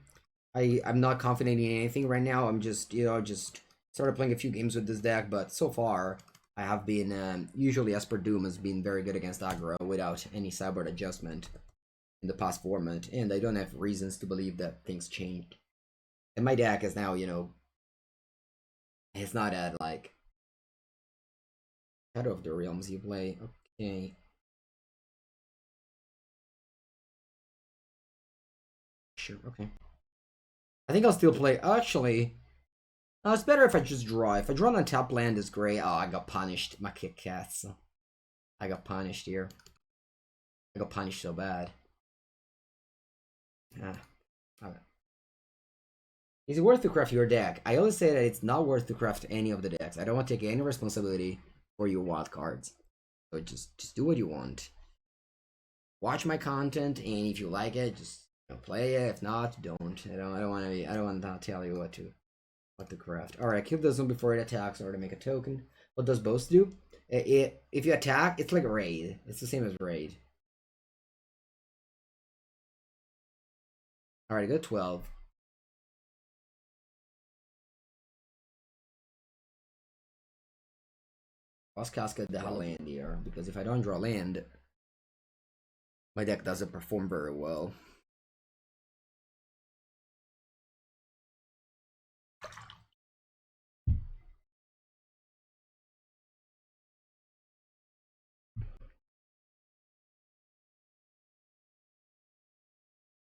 I'm not confident in anything right now. I'm just, just started playing a few games with this deck, but so far, I have been, usually Esper Doom has been very good against aggro without any sideboard adjustment in the past format, and I don't have reasons to believe that things changed. And my deck is now, it's not at, like, Shadow of the Realms you play. Okay. Sure, okay. I think I'll still play, actually, it's better if I just draw. If I draw on top land is great. Oh, I got punished. My Kit Kats. I got punished here. I got punished so bad. Okay. Is it worth to craft your deck? I always say that it's not worth to craft any of the decks. I don't want to take any responsibility for your wild cards. So just do what you want. Watch my content, and if you like it, just play it. If not, don't. I don't want to tell you what to craft. Alright, kill this one before it attacks in order to make a token. What does Boast do? If you attack, it's like a raid. It's the same as raid. Alright, go 12. Lost Cascade the land here, because if I don't draw land, my deck doesn't perform very well.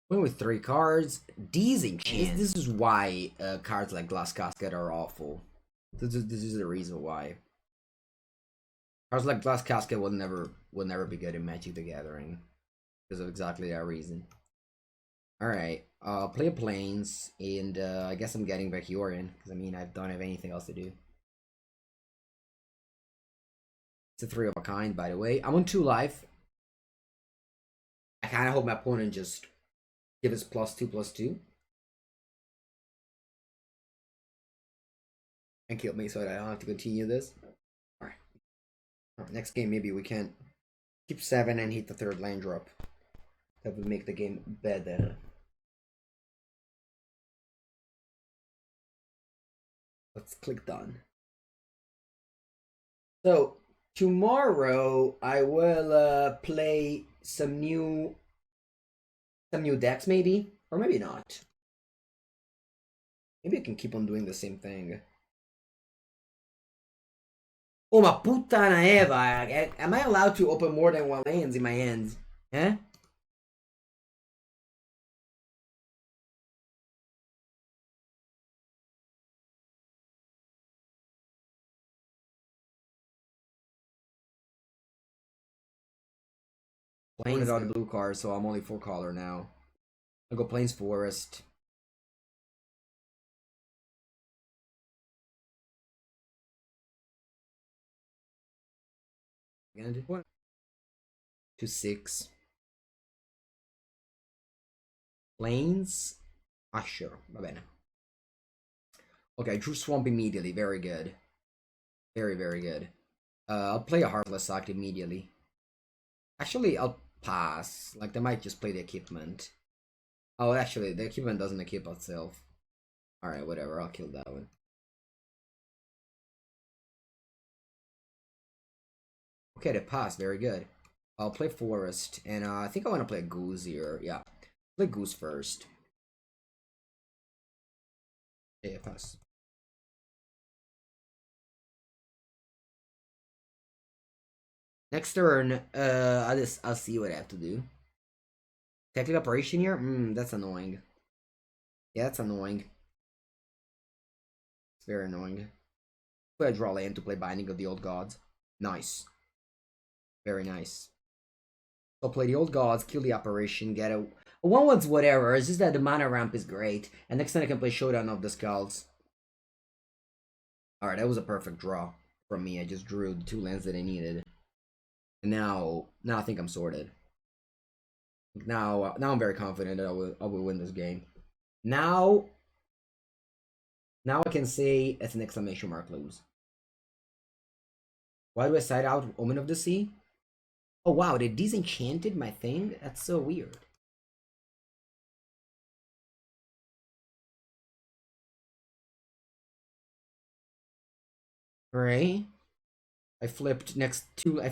Went with 3 cards. Disenchant. This is why cards like Glass Casket are awful. This is the reason why. Cards like Glass Casket will never be good in Magic the Gathering because of exactly that reason. Alright, I'll play a Plains, and I guess I'm getting back Yorion, because I don't have anything else to do. It's a 3 of a kind, by the way. I'm on 2 life. I kind of hope my opponent just gives us +2/+2. And kill me so that I don't have to continue this. Alright. Next game, maybe we can keep 7 and hit the 3rd land drop. That would make the game better. Let's click done. So tomorrow I will play some new decks, maybe, or maybe not. Maybe I can keep on doing the same thing. Oh ma puttana Eva! Am I allowed to open more than 1 lands in my hands? Eh? Plains on the blue card, so I'm only 4 color now. I'll go Plains Forest. And 2/6. Planes. Ah, sure. Va bene. Okay, drew Swamp immediately. Very good. Very, very good. I'll play a Heartless Act immediately. Actually, I'll pass. Like, they might just play the equipment. Oh, actually, the equipment doesn't equip itself. Alright, whatever. I'll kill that one. Okay, they pass. Very good. I'll play Forest. And I think I want to play Goose here. Yeah. Play Goose first. Yeah, pass. Next turn, I'll see what I have to do. Technical operation here? That's annoying. Yeah, that's annoying. It's very annoying. Play a draw land to play Binding of the Old Gods. Nice. Very nice. So play the Old Gods, kill the operation, get a 1/1's whatever. It's just that the mana ramp is great. And next time I can play Showdown of the Skulls. Alright, that was a perfect draw from me. I just drew the 2 lands that I needed. And now I think I'm sorted. Now I'm very confident that I will win this game. Now I can say it's an exclamation mark lose. Why do I side out Omen of the Sea? Oh wow, they disenchanted my thing? That's so weird. Right? I flipped two. I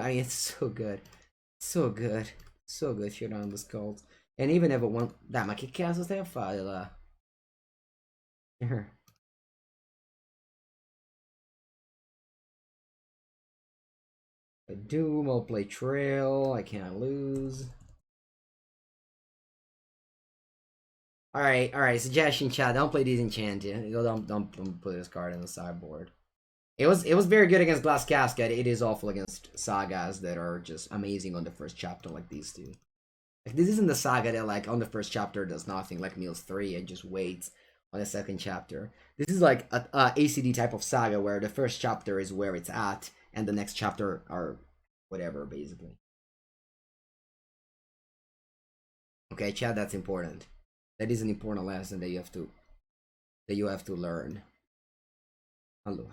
mean, it's so good. So good. So good shit on the skulls. And even if it won't. Dai, ma che cazzo stai a fare là? A Doom, I'll play Trail. I can't lose. Alright, suggestion chat. Don't play Disenchanted. Don't put this card in the sideboard. It was very good against Glass Casket. It is awful against sagas that are just amazing on the first chapter like these two. Like, this isn't the saga that, like, on the first chapter does nothing, like Meals 3, and just waits on the second chapter. This is like a ACD type of saga where the first chapter is where it's at, and the next chapter are whatever, basically. Okay, chat, that's important. That is an important lesson that you have to learn. Hello.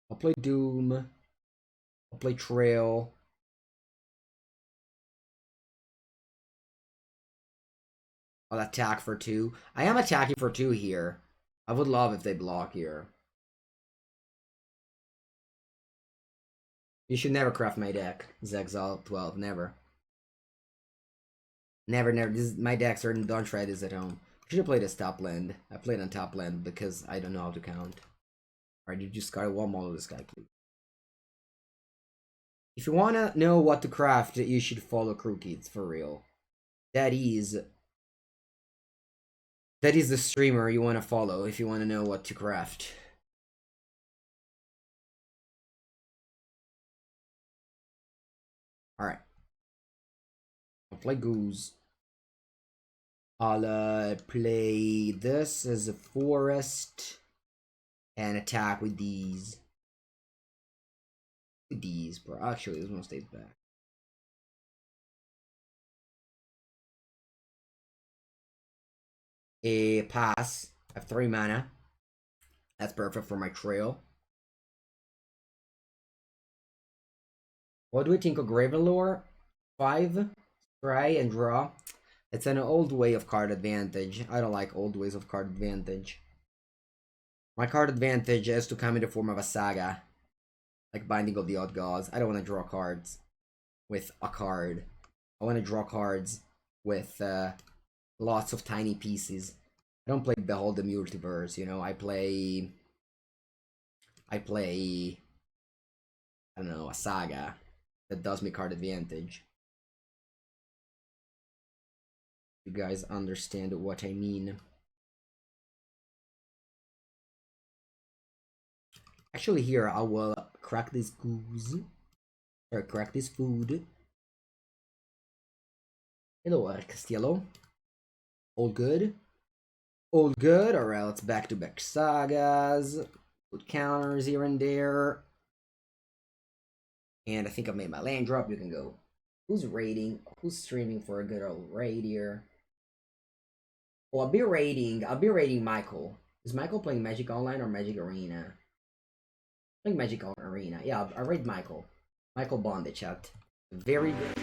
I'll play Doom. I'll play Trail. I'll attack for 2. I am attacking for 2 here. I would love if they block here. You should never craft my deck. Zexal 12, never. Never. My decks are don't try this at home. I should have played this top land. I played on top land because I don't know how to count. Alright, you just got one model of this guy, please. If you wanna know what to craft, you should follow Crookids, for real. That is the streamer you wanna follow if you wanna know what to craft. Alright. I'll play Goose. I'll play this as a forest and attack with these. With these, bro. Actually, this one stays back. A pass. I have 3 mana. That's perfect for my trail. What do we think of Gravelore? 5. Try and draw. It's an old way of card advantage. I don't like old ways of card advantage. My card advantage is to come in the form of a saga. Like Binding of the Odd Gods. I don't want to draw cards with a card. I want to draw cards with lots of tiny pieces. I don't play Behold the Multiverse, you know. I play, I don't know, a saga that does me card advantage. You guys understand what I mean. Actually, here I will crack this goose. Or crack this food. Hello, Castiello. All good? All good? Alright, let's back-to-back sagas. Put counters here and there. And I think I've made my land drop. You can go. Who's raiding? Who's streaming for a good old raid here? Well, I'll be raiding Michael. Is Michael playing Magic Online or Magic Arena? Playing Magic Arena. Yeah, I'll raid Michael. Michael Bond chat. Very good.